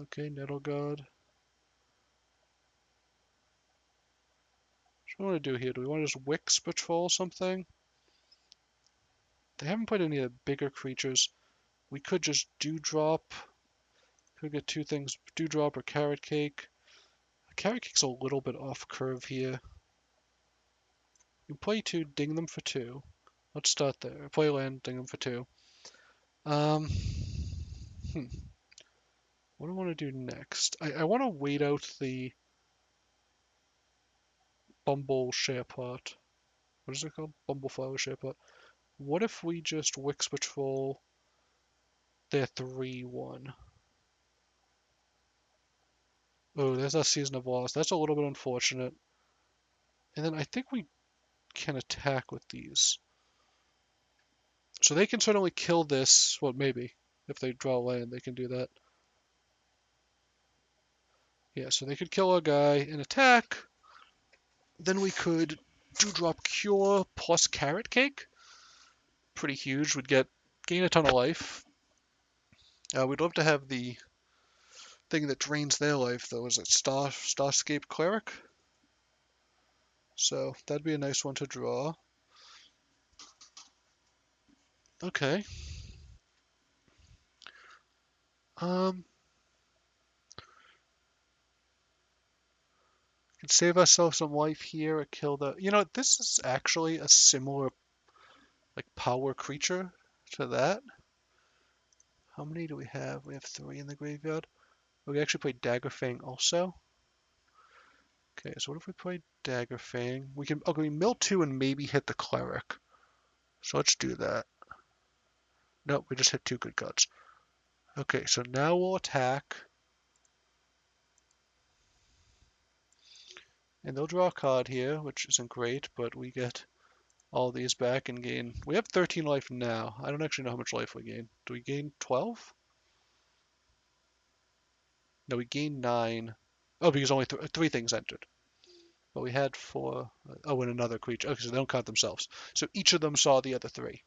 Okay, Nettle God. What do we want to do here? Do we want to just Wix patrol something? They haven't put any of the bigger creatures. We could just Dewdrop. Could get 2 things, Dewdrop or Carrot Cake. Carrot Cake's a little bit off curve here. You play 2, ding them for 2. Let's start there. Play land, ding them for 2. Um, hmm. What do I want to do next? I want to wait out the Bumble Share Pot. What is it called? Bumbleflower Share Pot. What if we just Wix Patrol their 3/1? Oh, there's our Season of Loss. That's a little bit unfortunate. And then I think we can attack with these. So they can certainly kill this. Well, maybe. If they draw land, they can do that. Yeah, so they could kill our guy and attack. Then we could Dewdrop Cure plus Carrot Cake. Pretty huge. We'd gain a ton of life. We'd love to have the thing that drains their life, though. Is it Starscape Cleric? So that'd be a nice one to draw. Okay. Um, Can save ourselves some life here or kill the. This is actually a similar like power creature to that. How many do we have? We have 3 in the graveyard. We actually play Daggerfang also. Okay, so what if we play Daggerfang? We can mill 2 and maybe hit the Cleric. So let's do that. Nope, we just hit 2 good cards. Okay, so now we'll attack. And they'll draw a card here, which isn't great, but we get all these back and gain. We have 13 life now. I don't actually know how much life we gain. Do we gain 12? No, we gain 9. Oh, because only 3 things entered. But we had 4. Oh, and another creature. Okay, so they don't count themselves. So each of them saw the other 3.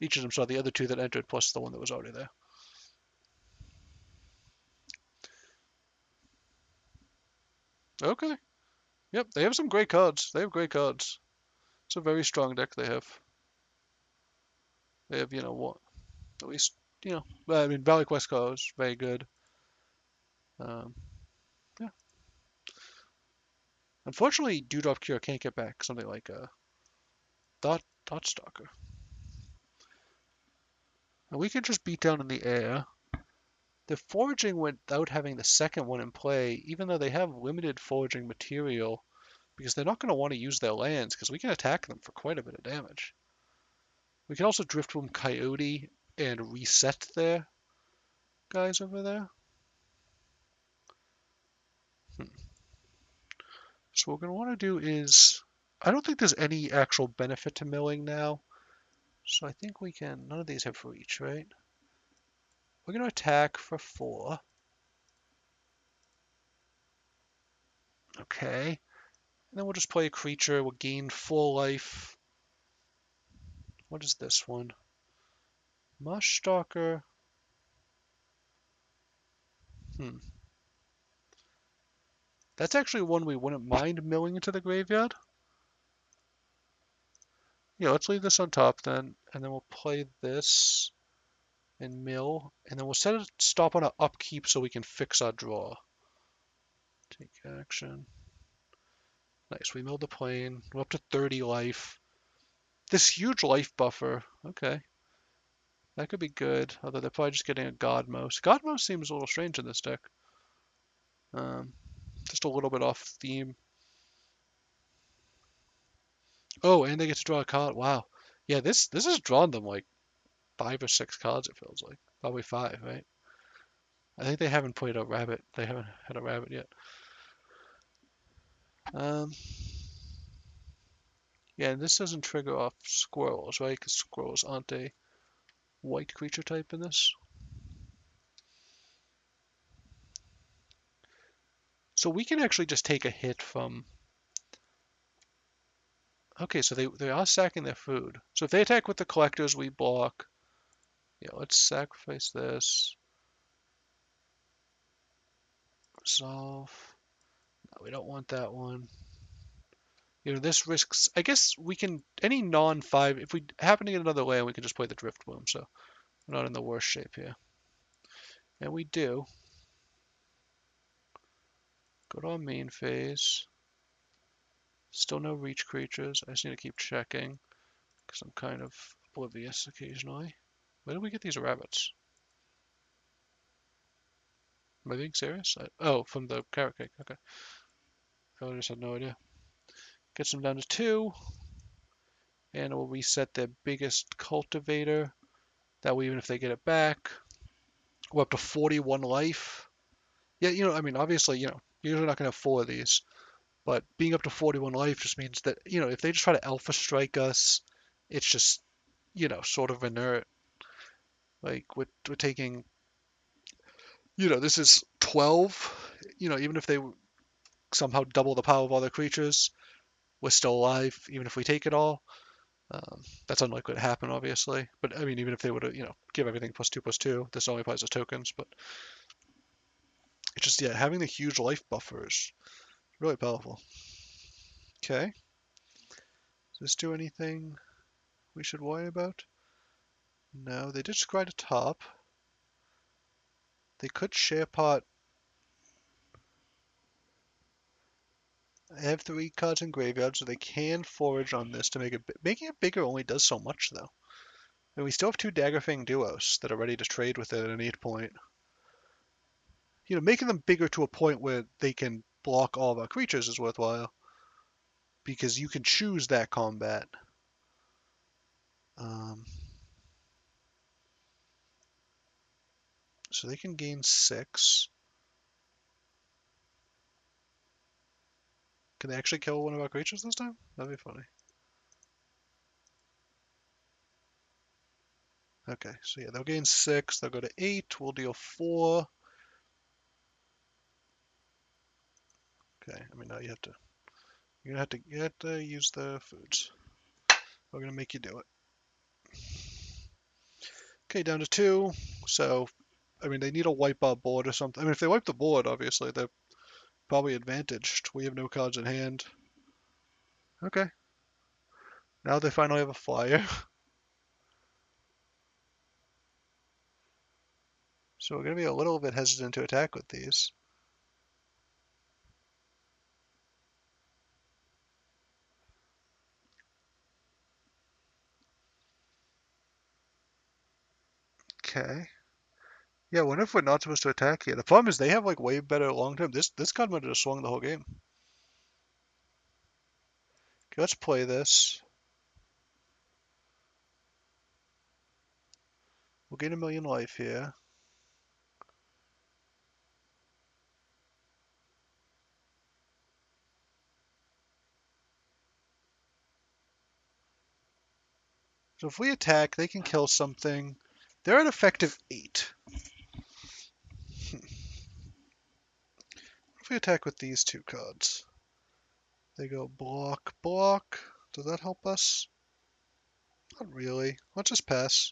Each of them saw the other 2 that entered plus the one that was already there. Okay. Yep, they have some great cards. They have great cards. It's a very strong deck they have. They have, what? At least, I mean, Valley Quest cards, very good. Um, yeah. Unfortunately, Dewdrop Cure can't get back something like a Dot Stalker. And we could just beat down in the air. They're foraging without having the second one in play, even though they have limited foraging material, because they're not going to want to use their lands, because we can attack them for quite a bit of damage. We can also Driftwood Coyote and reset their guys over there. So what we're going to want to do is, I don't think there's any actual benefit to milling now. So I think we can, none of these have reach, right? We're going to attack for 4. Okay. And then we'll just play a creature. We'll gain 4 life. What is this one? Mush Stalker. That's actually one we wouldn't mind milling into the graveyard. Yeah, let's leave this on top then, and then we'll play this and mill, and then we'll set a stop on our upkeep so we can fix our draw. Take action. Nice, we milled the plane. We're up to 30 life. This huge life buffer. Okay. That could be good, although they're probably just getting a Godmouse. Godmouse seems a little strange in this deck. Um, just a little bit off theme. Oh, and they get to draw a card. Wow. Yeah, this has drawn them like 5 or 6 cards, it feels like. Probably 5, right? I think they haven't played a rabbit. They haven't had a rabbit yet. Um, yeah, and this doesn't trigger off squirrels, right? Because squirrels aren't a white creature type in this. So we can actually just take a hit from... Okay, so they are sacking their food. So if they attack with the collectors, we block. Yeah, let's sacrifice this. Resolve. No, we don't want that one. This risks... I guess we can... Any non-5... If we happen to get another land, we can just play the Drift Bloom, so we're not in the worst shape here. And we do. Go to our main phase. Still no reach creatures. I just need to keep checking because I'm kind of oblivious occasionally. Where did we get these rabbits? Am I being serious? Oh, from the carrot cake. Okay. I just had no idea. Gets them down to 2. And we'll reset their biggest cultivator. That way, even if they get it back, we're up to 41 life. Yeah, I mean, obviously, you're usually not going to have 4 of these. But being up to 41 life just means that, if they just try to alpha strike us, it's just, sort of inert. Like, we're taking, this is 12. Even if they somehow double the power of all their creatures, we're still alive, even if we take it all. That's unlikely to happen, obviously. But, I mean, even if they were to, give everything +2/+2, this only applies to tokens. But it's just, yeah, having the huge life buffer is really powerful. Okay. Does this do anything we should worry about? No, they did scry to top. They could share pot. I have 3 cards in graveyard, so they can forage on this to make it. Making it bigger only does so much, though. And we still have 2 Daggerfang Duos that are ready to trade with it at an 8 point. Making them bigger to a point where they can block all of our creatures is worthwhile. Because you can choose that combat. So they can gain 6. Can they actually kill one of our creatures this time? That'd be funny. Okay, so yeah, they'll gain 6. They'll go to 8. We'll deal 4. Okay, I mean, now you have to use the foods. We're gonna make you do it. Okay, down to 2. So, I mean, they need to wipe our board or something. I mean, if they wipe the board, obviously, they're probably advantaged. We have no cards in hand. Okay. Now they finally have a flyer. So we're gonna be a little bit hesitant to attack with these. Okay. Yeah, what if we're not supposed to attack here? The problem is they have like way better long term. This card might have just swung the whole game. Okay, let's play this. We'll gain 1,000,000 life here. So if we attack, they can kill something. They're at effective 8. If we attack with these 2 cards. They go block, block. Does that help us? Not really. Let's just pass.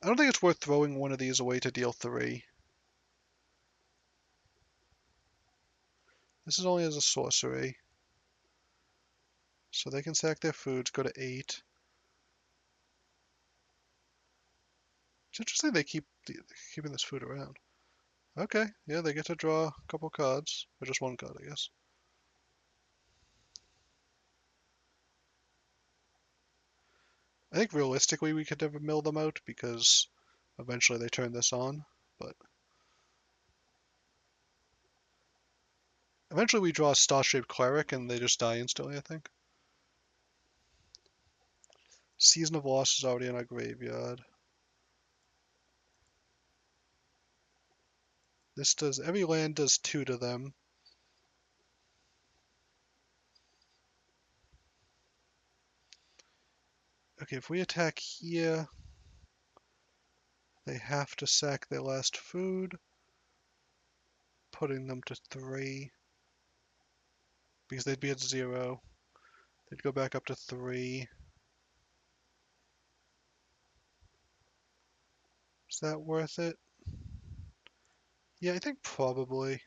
I don't think it's worth throwing one of these away to deal 3. This is only as a sorcery. So they can sack their foods, go to 8. It's interesting they keep keeping this food around. Okay, yeah, they get to draw a couple cards. Or just one card, I guess. I think realistically we could never mill them out because eventually they turn this on. But eventually we draw a star-shaped Cleric and they just die instantly, I think. Season of Loss is already in our graveyard. This does, every land does 2 to them. Okay, if we attack here, they have to sack their last food, putting them to 3, because they'd be at 0. They'd go back up to 3. Is that worth it? Yeah, I think probably.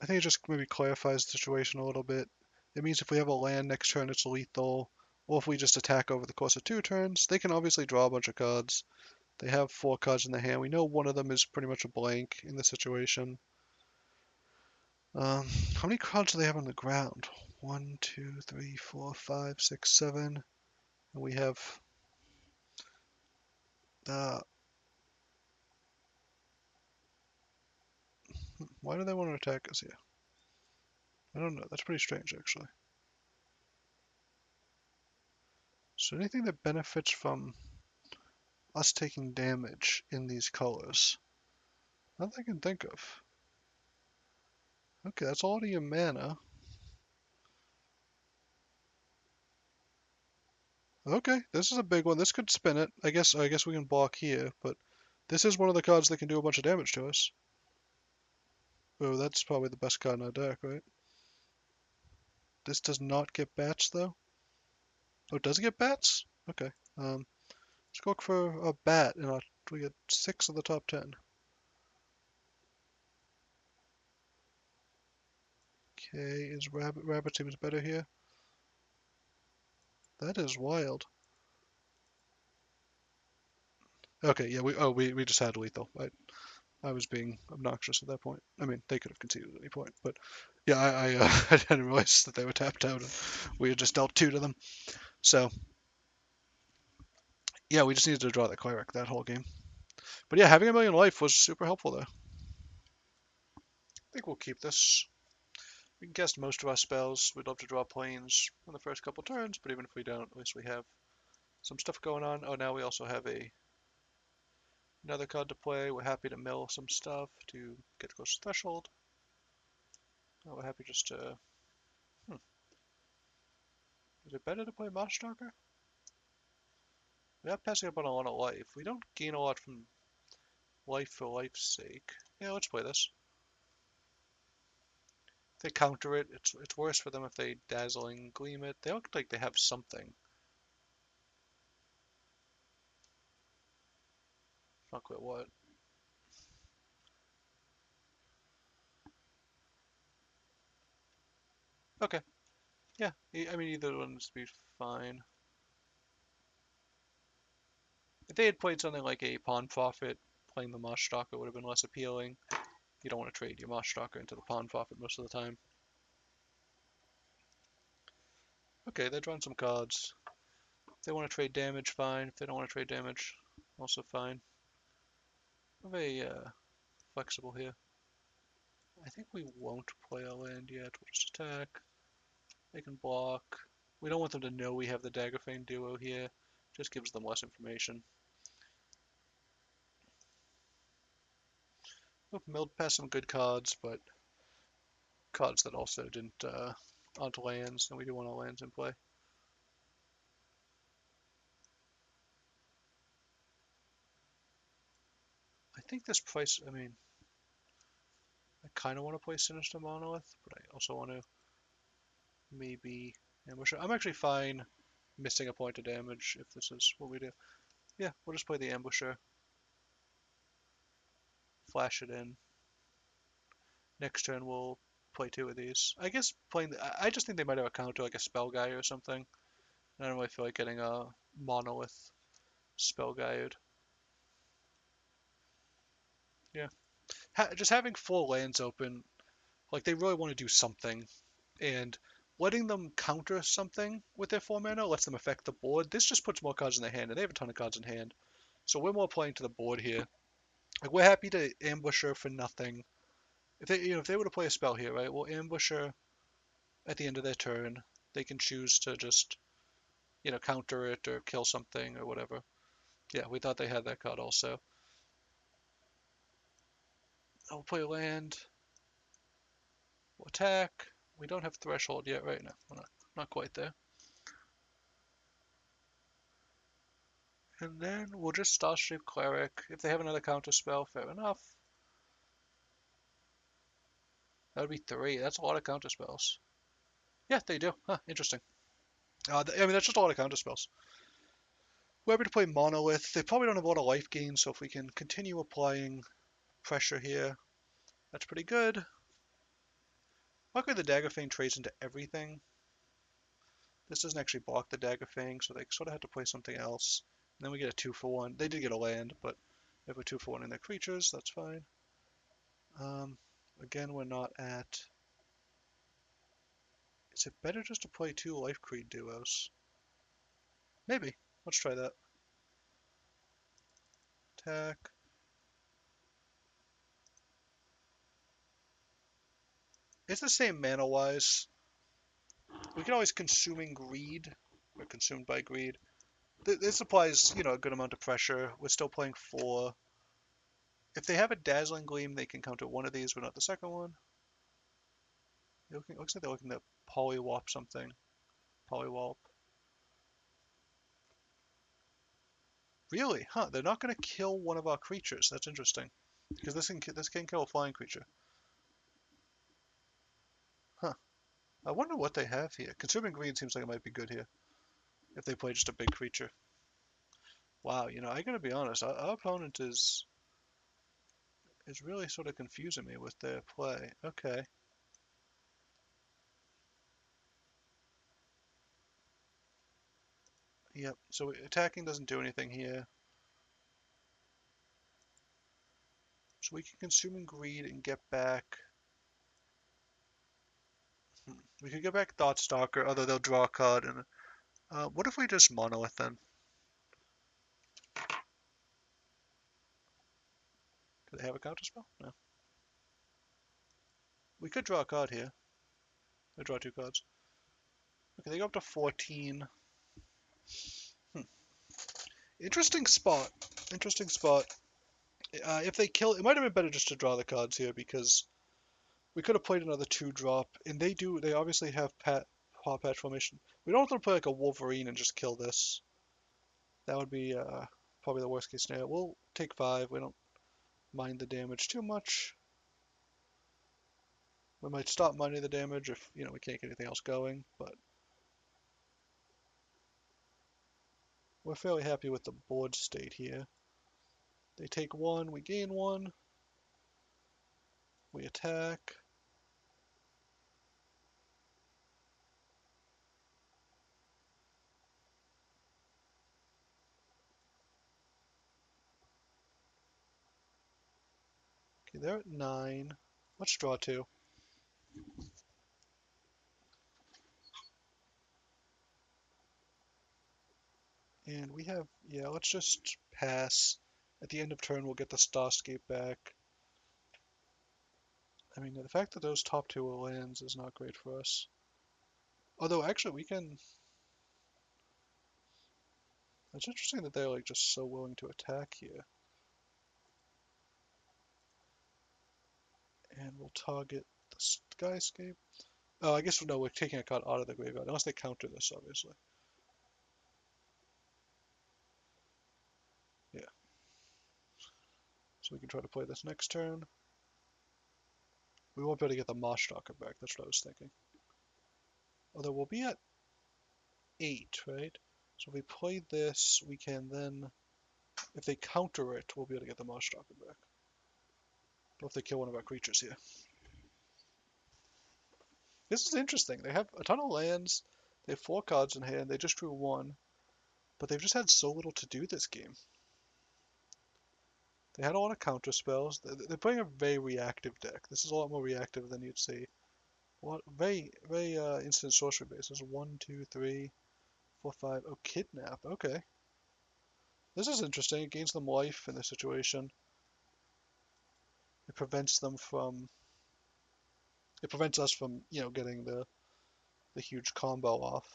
I think it just maybe clarifies the situation a little bit. It means if we have a land next turn, it's lethal. Or if we just attack over the course of 2 turns, they can obviously draw a bunch of cards. They have 4 cards in the hand. We know one of them is pretty much a blank in this situation. How many cards do they have on the ground? 1, 2, 3, 4, 5, 6, 7. And we have uh, why do they want to attack us here? I don't know. That's pretty strange, actually. So anything that benefits from us taking damage in these colors? Not that I can think of. Okay, that's a lot of your mana. Okay, this is a big one. This could spin it. I guess we can block here, but this is one of the cards that can do a bunch of damage to us. Oh, that's probably the best card in our deck, right? This does not get bats, though. Oh, it does get bats? Okay. Let's go look for a bat, and we get 6 of the top 10. Okay, is rabbit? Rabbit seems better here. That is wild. Okay, yeah, we just had lethal. I was being obnoxious at that point. I mean, they could have conceded at any point, but yeah, I didn't realize that they were tapped out. And we had just dealt 2 to them. So yeah, we just needed to draw the Cleric that whole game. But yeah, having a million life was super helpful there. I think we'll keep this. We can cast most of our spells. We'd love to draw planes on the first couple turns, but even if we don't, at least we have some stuff going on. Oh, now we also have another card to play. We're happy to mill some stuff to get close to threshold. Oh, we're happy just to. Hmm. Is it better to play Moshstalker? We are passing up on a lot of life. We don't gain a lot from life for life's sake. Yeah, let's play this. If they counter it, it's worse for them if they dazzling gleam it. They look like they have something. Not quite what. Okay. Yeah, I mean either one's be fine. If they had played something like a Pawn Prophet, playing the Moshstalker would have been less appealing. You don't want to trade your Moshstalker into the Pawn Prophet most of the time. Okay, they're drawing some cards. If they want to trade damage, fine. If they don't want to trade damage, also fine. Very flexible here. I think we won't play a land yet. We'll just attack. They can block. We don't want them to know we have the Daggerfang duo here. Just gives them less information. We've milled past some good cards, but cards that also didn't onto lands, and we do want our lands in play. think this price, I mean, I kind of want to play Sinister Monolith, but I also want to maybe Ambusher. I'm actually fine missing a point of damage if this is what we do. Yeah, we'll just play the Ambusher, flash it in. Next turn we'll play two of these. I guess playing, I just think they might have a counter like a Spell Guy or something. I don't really feel like getting a Monolith Spell Guide. Yeah. Just having full lands open, like they really want to do something, and letting them counter something with their 4 mana lets them affect the board. This just puts more cards in their hand, and they have a ton of cards in hand. So we're more playing to the board here. Like we're happy to ambush her for nothing. If they, if they were to play a spell here, right, we'll ambush her at the end of their turn. They can choose to just, counter it or kill something or whatever. Yeah, we thought they had that card also. I'll play land. We'll attack. We don't have threshold yet, right? No, we're not quite there. And then we'll just Starship Cleric. If they have another counter spell, fair enough. That would be 3. That's a lot of counter spells. Yeah, they do. Huh, interesting. I mean, that's just a lot of counter spells. We're happy to play Monolith. They probably don't have a lot of life gain, so if we can continue applying pressure here, that's pretty good. Luckily, the Dagger Fang trades into everything. This doesn't actually block the Dagger Fang, so they sort of have to play something else. And then we get a 2-for-1. They did get a land, but they have a 2-for-1 in their creatures. That's fine. Again, we're not at... Is it better just to play 2 Lifecreed Duos? Maybe. Let's try that. Attack. It's the same mana-wise. We can always Consuming Greed, or Consumed by Greed. This applies, a good amount of pressure. We're still playing 4. If they have a Dazzling Gleam, they can counter one of these, but not the second one. It looks like they're looking to Polywop something. Polywop. Really? Huh, they're not going to kill one of our creatures. That's interesting. Because this can kill a flying creature. Huh. I wonder what they have here. Consuming Greed seems like it might be good here. If they play just a big creature. Wow, I gotta be honest, our opponent is really sort of confusing me with their play. Okay. Yep, so attacking doesn't do anything here. So we can Consuming Greed and get back... We could get back Thoughtstalker, although they'll draw a card. And what if we just Monolith then? Do they have a counterspell? No. We could draw a card here. They draw 2 cards. Okay, they go up to 14. Interesting spot. Interesting spot. If they kill, it might have been better just to draw the cards here because we could have played another 2-drop, and they obviously have Paw Patch Formation. We don't want them to play like a Wolverine and just kill this. That would be probably the worst case scenario. We'll take 5. We don't mind the damage too much. We might stop minding the damage if, we can't get anything else going, but we're fairly happy with the board state here. They take 1, we gain 1. We attack. Okay, they're at 9. Let's draw 2. And we have, yeah, let's just pass. At the end of turn, we'll get the Starscape back. I mean, the fact that those top 2 are lands is not great for us. Although, actually, we can... It's interesting that they're, like, just so willing to attack here. And we'll target the Skyscape. Oh, I guess, no, we're taking a card out of the graveyard, unless they counter this, obviously. Yeah. So we can try to play this next turn. We won't be able to get the Moshtalker back, that's what I was thinking. Although we'll be at 8, right? So if we play this, we can then, if they counter it, we'll be able to get the Moshtalker back. Or if they kill one of our creatures here. This is interesting. They have a ton of lands. They have 4 cards in hand. They just drew 1. But they've just had so little to do this game. They had a lot of counter spells. They're playing a very reactive deck. This is a lot more reactive than you'd see. Very instant sorcery based. There's 1, 2, 3, 4, 5. Oh, kidnap. Okay. This is interesting. It gains them life in this situation. It prevents them from. It prevents us from, getting the huge combo off.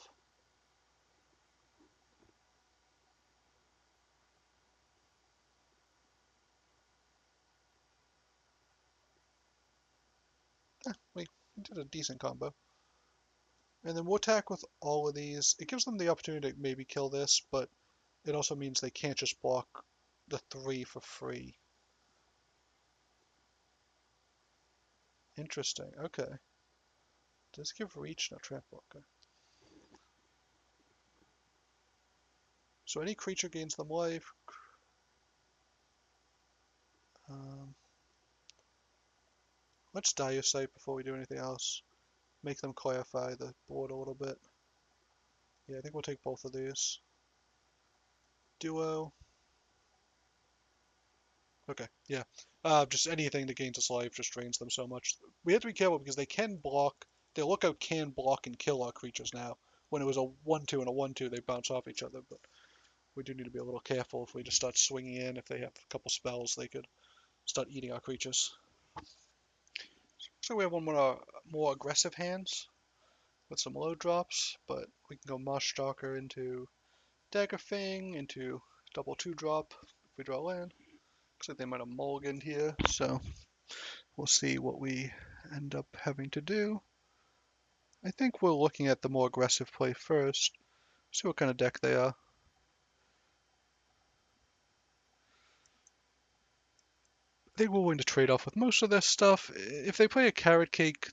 We did a decent combo. And then we'll attack with all of these. It gives them the opportunity to maybe kill this, but it also means they can't just block the 3 for free. Interesting. Okay. Does give reach? No, trample. Okay. So any creature gains them life. Um, let's Dire Sight before we do anything else. Make them clarify the board a little bit. Yeah, I think we'll take both of these. Duo. Okay, yeah. Just anything that gains us life just drains them so much. We have to be careful because they can block. Their lookout can block and kill our creatures now. When it was a 1-2 and a 1-2, they bounce off each other. But we do need to be a little careful if we just start swinging in. If they have a couple spells, they could start eating our creatures. So we have one more aggressive hands with some low drops, but we can go Moshtalker into Dagger Fang into double 2-drop if we draw land. Looks like they might have mulliganed here, so we'll see what we end up having to do. I think we're looking at the more aggressive play first. See what kind of deck they are. I think we're willing to trade off with most of this stuff. If they play a Carrot Cake,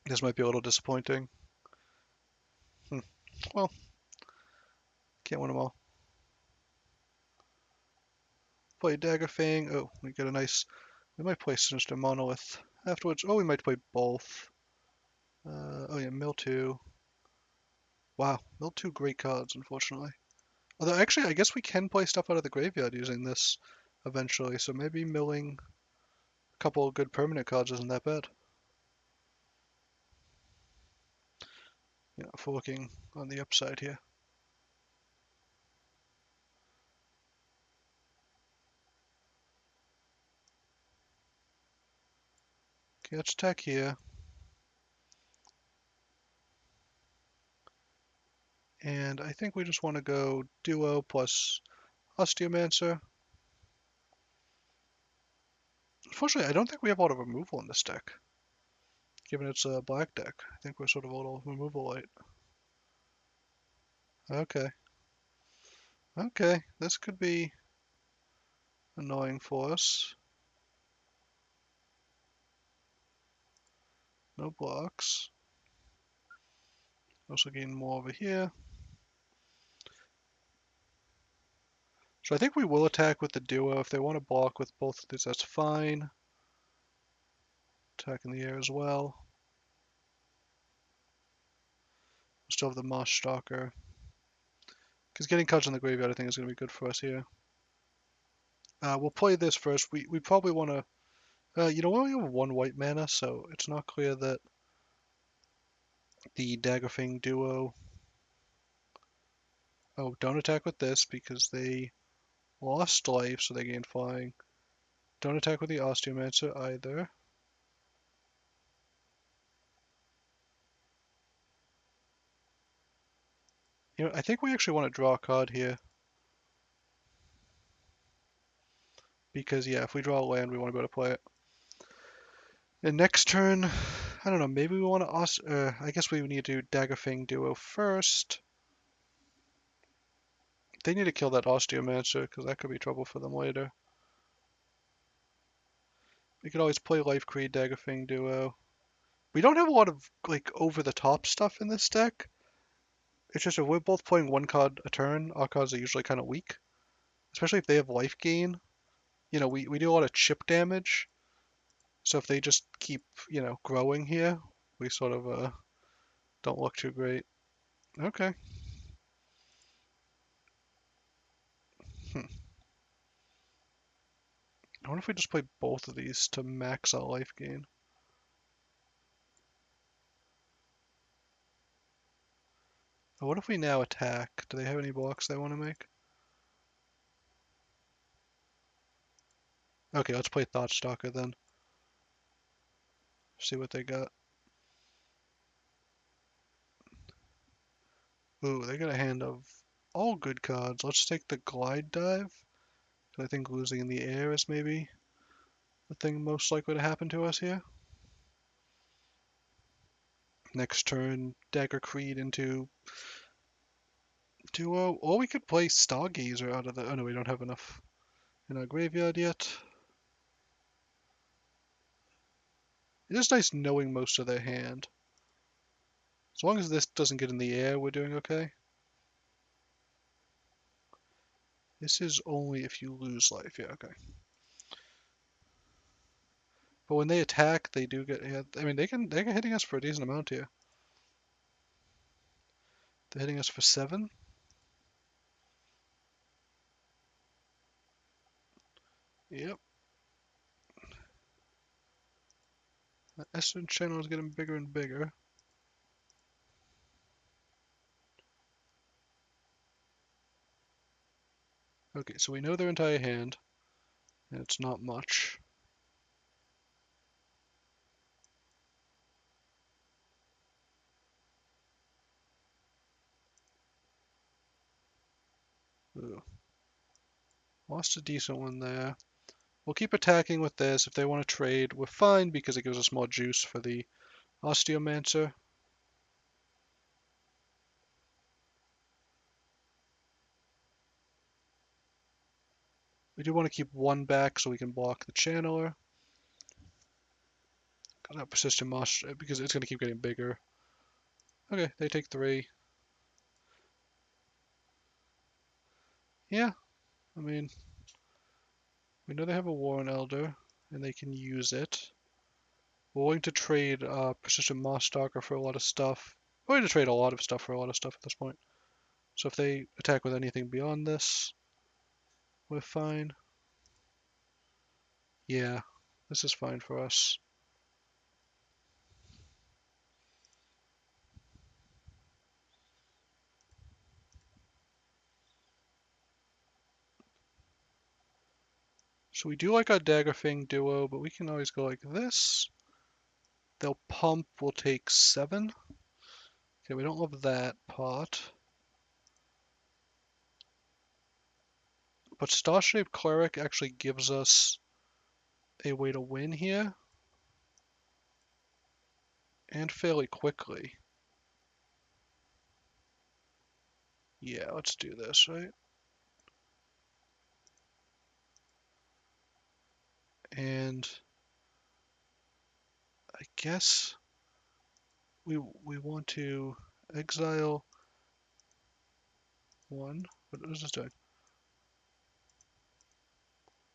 this might be a little disappointing. Well, can't win them all. Play Dagger Fang. Oh, we get a nice. We might play Sinister Monolith afterwards. Oh, we might play both. Oh yeah, Mill 2. Wow, Mill 2 great cards, unfortunately. Although, actually, I guess we can play stuff out of the graveyard using this eventually, so maybe milling a couple of good permanent cards isn't that bad. If we're looking on the upside here. Okay, let's attack here. And I think we just want to go Duo plus Osteomancer. Unfortunately, I don't think we have a lot of removal in this deck, given it's a black deck. I think we're sort of a little removal light. Okay. Okay, this could be annoying for us. No blocks. Also gain more over here. So I think we will attack with the Duo. If they want to block with both of these, that's fine. Attack in the air as well. Still have the Moshtalker. Because getting cards in the graveyard I think is going to be good for us here. We'll play this first. We probably want to... we only have 1 white mana, so it's not clear that the Daggerfang Duo... Oh, don't attack with this because they lost life, so they gained flying. Don't attack with the Osteomancer either. I think we actually want to draw a card here. Because, yeah, if we draw a land, we want to be able to play it. And next turn, I don't know, maybe we want to... I guess we need to do Daggerfang Duo first. They need to kill that Osteomancer, because that could be trouble for them later. We could always play Lifecreed Duo. We don't have a lot of like over the top stuff in this deck. It's just if we're both playing one card a turn, our cards are usually kind of weak, especially if they have life gain. We do a lot of chip damage, so if they just keep, growing here, we sort of don't look too great. Okay. Hmm. I wonder if we just play both of these to max our life gain. What if we now attack? Do they have any blocks they want to make? Okay, let's play Thoughtstalker then. See what they got. Ooh, they got a hand of all good cards. Let's take the Glide Dive. I think losing in the air is maybe the thing most likely to happen to us here. Next turn, Dagger Creed into Duo. Or we could play Stargazer out of the... Oh no, we don't have enough in our graveyard yet. It is nice knowing most of their hand. As long as this doesn't get in the air, we're doing okay. This is only if you lose life. Yeah, okay. But when they attack, they do get... Yeah, I mean, they're hitting us for a decent amount here. They're hitting us for 7. Yep. The Essence channel is getting bigger and bigger. Okay, so we know their entire hand, and it's not much. Ooh. Lost a decent one there. We'll keep attacking with this. If they want to trade, we're fine because it gives us more juice for the Osteomancer. We do want to keep one back so we can block the Channeler. Got that Persistent Moss because it's going to keep getting bigger. Okay, they take 3. Yeah, I mean, we know they have a Warren Elder, and they can use it. We're willing to trade Persistent Moss Stalker for a lot of stuff. We're willing to trade a lot of stuff for a lot of stuff at this point. So if they attack with anything beyond this, we're fine. Yeah, this is fine for us. So we do like our Daggerfang duo, but we can always go like this. They'll pump, we'll take 7. Okay, we don't love that pot. But Star-Shaped Cleric actually gives us a way to win here. And fairly quickly. Yeah, let's do this, right? And I guess we want to exile 1. What is this doing?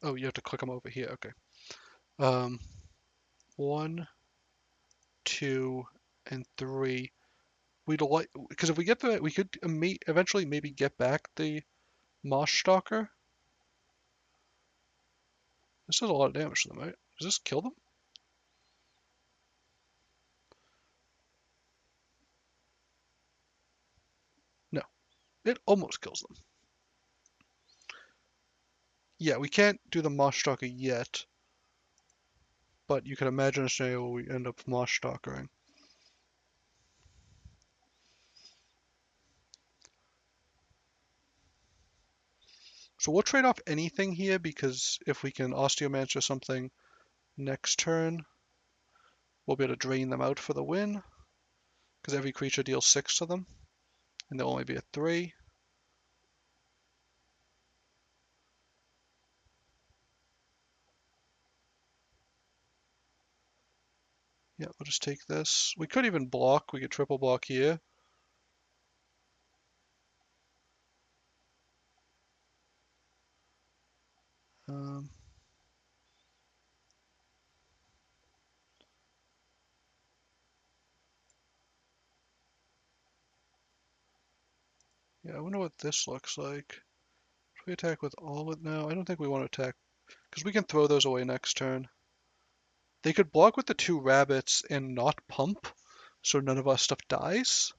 Oh, you have to click them over here. Okay. 1, 2, and 3. We'd like because if we get the we could eventually maybe get back the Moss Stalker. This does a lot of damage to them, right? Does this kill them? No, it almost kills them. Yeah, we can't do the Moss Stalker yet, but you can imagine a scenario where we end up Moss Stalkering. So we'll trade off anything here because if we can Osteomancer something next turn, we'll be able to drain them out for the win. Because every creature deals 6 to them, and they'll only be at 3. Yeah, we'll just take this. We could even block. We could triple block here. Um, yeah, I wonder what this looks like. Should we attack with all it now? I don't think we want to attack, because we can throw those away next turn. They could block with the 2 rabbits and not pump, so none of our stuff dies.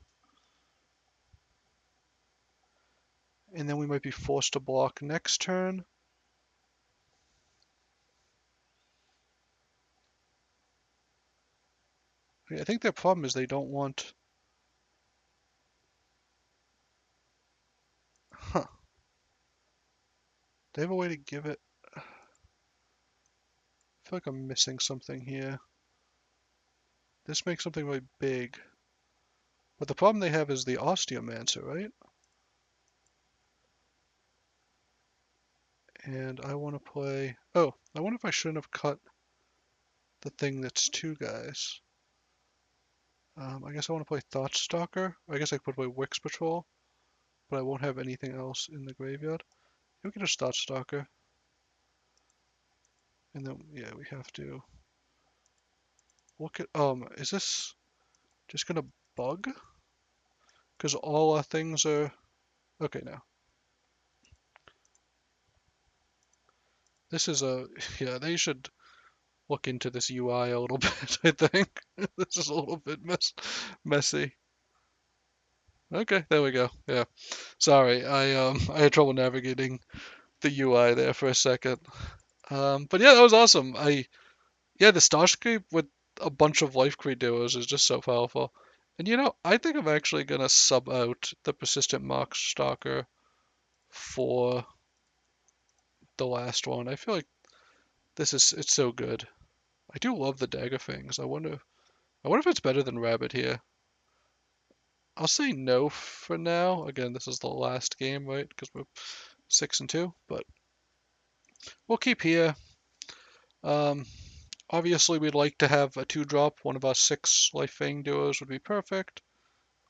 And then we might be forced to block next turn. I think their problem is they don't want... Huh. They have a way to give it... I feel like I'm missing something here. This makes something really big. But the problem they have is the Osteomancer, right? And I want to play... Oh, I wonder if I shouldn't have cut the thing that's 2 guys. I guess I want to play Thoughtstalker. I guess I could play Wix Patrol, but I won't have anything else in the graveyard. We can just Thoughtstalker. And then, yeah, we have to look at... is this just gonna bug? Because all our things are... Okay, now. This is a... Yeah, they should look into this UI a little bit, I think. This is a little bit messy. Okay, there we go. Yeah. Sorry, I had trouble navigating the UI there for a second. But yeah, that was awesome. Yeah, the Starscape with a bunch of Lifecreed Duos is just so powerful. And I think I'm actually gonna sub out the Persistent Mox Stalker for the last one. I feel like it's so good. I do love the Dagger Fangs. I wonder if it's better than Rabbit here. I'll say no for now. Again, this is the last game, right? Because we're 6-2, but we'll keep here. Um, Obviously, we'd like to have a 2-drop. One of our 6 Life Fang duos would be perfect.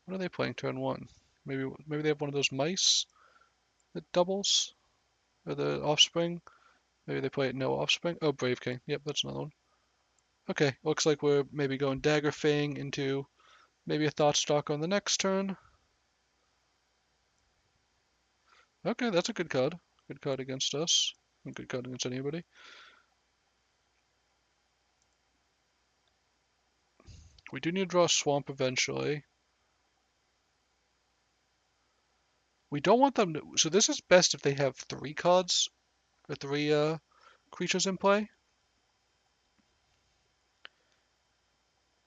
What are they playing turn 1? Maybe they have one of those mice that doubles? Or the offspring? Maybe they play it no offspring? Oh, Brave King. Yep, that's another one. Okay, looks like we're maybe going Dagger Fang into maybe a Thoughtstalker on the next turn. Okay, that's a good card. Good card against us. A good card against anybody. We do need to draw a Swamp eventually. We don't want them to... So this is best if they have 3 cards, or 3 creatures in play.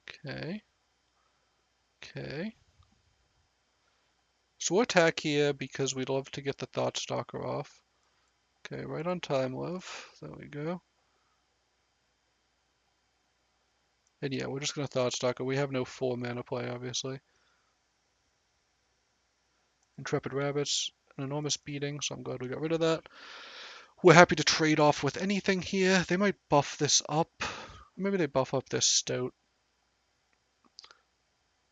Okay. Okay. So we'll attack here because we'd love to get the Thoughtstalker off. Okay, right on time, love. There we go. And yeah, we're just going to Thoughtstalker. We have no 4 mana play, obviously. Intrepid Rabbits, an enormous beating, so I'm glad we got rid of that. We're happy to trade off with anything here. They might buff this up. Maybe they buff up this Stout.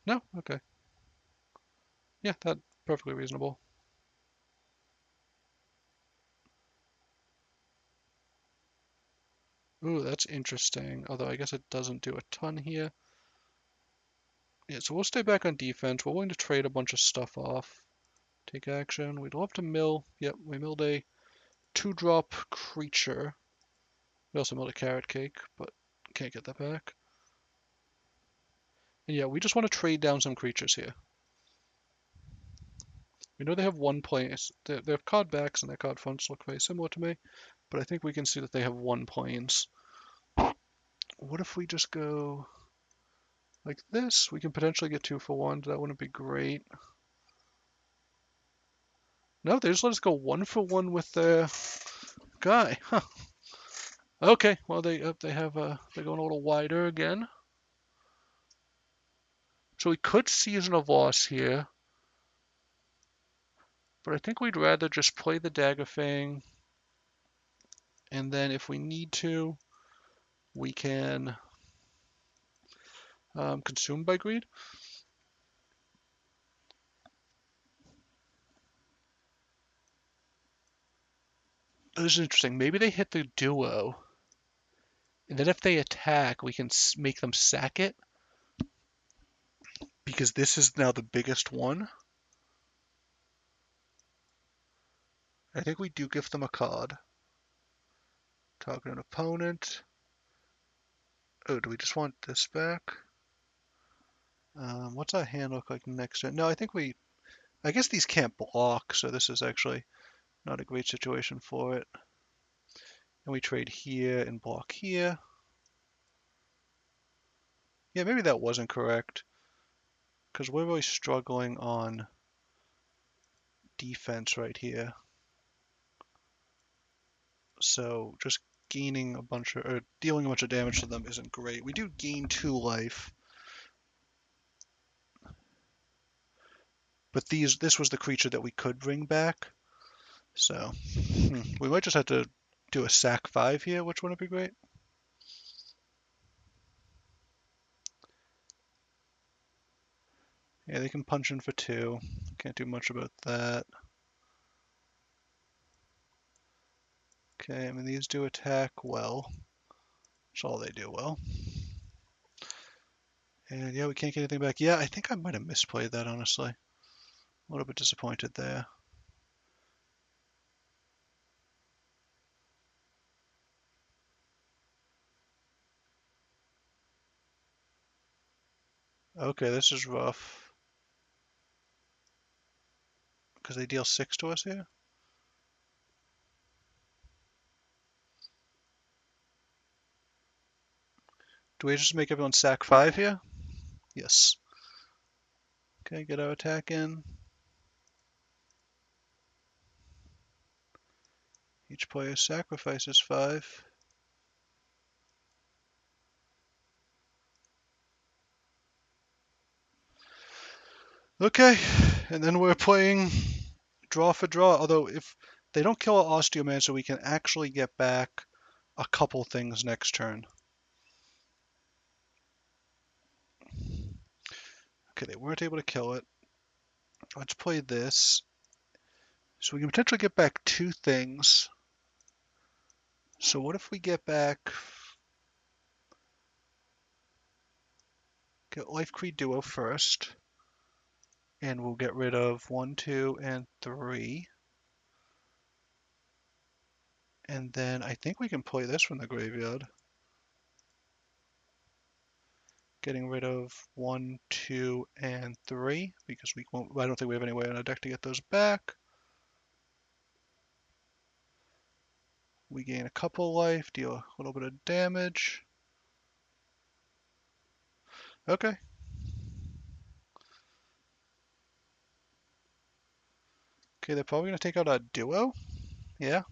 No? Okay. Yeah, that's perfectly reasonable. Ooh, that's interesting. Although I guess it doesn't do a ton here. Yeah, so we'll stay back on defense. We're willing to trade a bunch of stuff off. Take action. We'd love to mill. Yep, we milled a 2-drop creature. We also milled a Carrot Cake, but can't get that back. And yeah, we just want to trade down some creatures here. We know they have 1 planes. Their card backs and their card fronts look very similar to me, but I think we can see that they have 1 planes. What if we just go like this? We can potentially get 2 for 1. That wouldn't be great. No, they just let us go 1 for 1 with their guy. Huh. Okay, well they're going a little wider again. So we could Season of Loss here, but I think we'd rather just play the Dagger Fang, and then if we need to, we can Consumed by greed. This is interesting. Maybe they hit the duo, and then if they attack, we can make them sack it because this is now the biggest one. I think we do give them a card. Target an opponent. Oh, do we just want this back? What's our hand look like next turn? No, I think I guess these can't block, so this is actually not a great situation for it. And we trade here and block here. Yeah, maybe that wasn't correct, because we're really struggling on defense right here. So just gaining a bunch of, or dealing a bunch of damage to them isn't great. We do gain 2 life, but this was the creature that we could bring back. So we might just have to do a sack 5 here, which wouldn't be great. Yeah, they can punch in for 2. Can't do much about that. Okay, I mean, these do attack well. That's all they do well. And yeah, we can't get anything back. Yeah, I think I might have misplayed that, honestly. A little bit disappointed there. Okay, this is rough. Because they deal 6 to us here? Do we just make everyone sack 5 here? Yes. Okay, get our attack in. Each player sacrifices 5. Okay, and then we're playing draw for draw. Although if they don't kill our Osteomancer, we can actually get back a couple things next turn. Okay, they weren't able to kill it. Let's play this. So we can potentially get back 2 things. So what if we get back, get Lifecreed Duo first, and we'll get rid of 1, 2, and 3. And then I think we can play this from the graveyard. Getting rid of 1, 2, and 3, because we won't, I don't think we have any way on our deck to get those back. We gain a couple life, deal a little bit of damage. Okay. Okay, they're probably going to take out a duo. Yeah.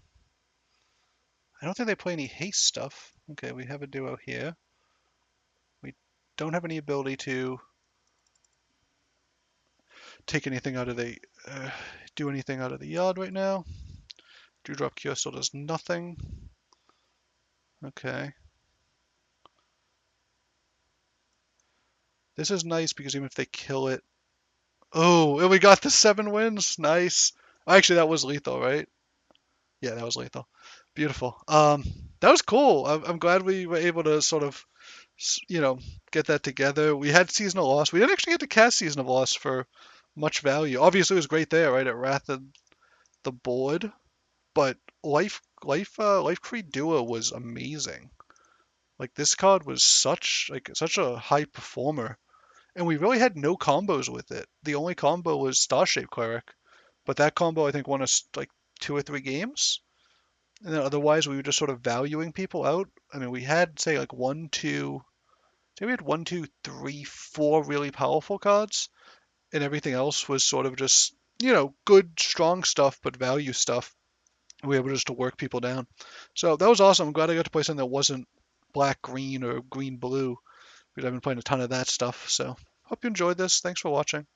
I don't think they play any haste stuff. Okay, we have a duo here. We don't have any ability to take anything out of the, do anything out of the yard right now. Dewdrop Cure still does nothing. Okay. This is nice because even if they kill it, oh, and we got the 7 wins. Nice. Actually, that was lethal, right? Yeah, that was lethal. Beautiful. That was cool. I'm glad we were able to sort of, you know, get that together. We had Seasonal Loss. We didn't actually get to cast Seasonal Loss for much value. Obviously, it was great there, right? It wrathed the board, but Lifecreed Duo was amazing. Like this card was such a high performer, and we really had no combos with it. The only combo was Star Shape Cleric, but that combo I think won us like 2 or 3 games. And then otherwise we were just sort of valuing people out. I mean, we had say like 1, 2, say we had 1, 2, 3, 4 really powerful cards, and everything else was sort of just good strong stuff but value stuff. We were able just to work people down. So that was awesome. I'm glad I got to play something that wasn't black green or green blue because I've been playing a ton of that stuff. So hope you enjoyed this. Thanks for watching.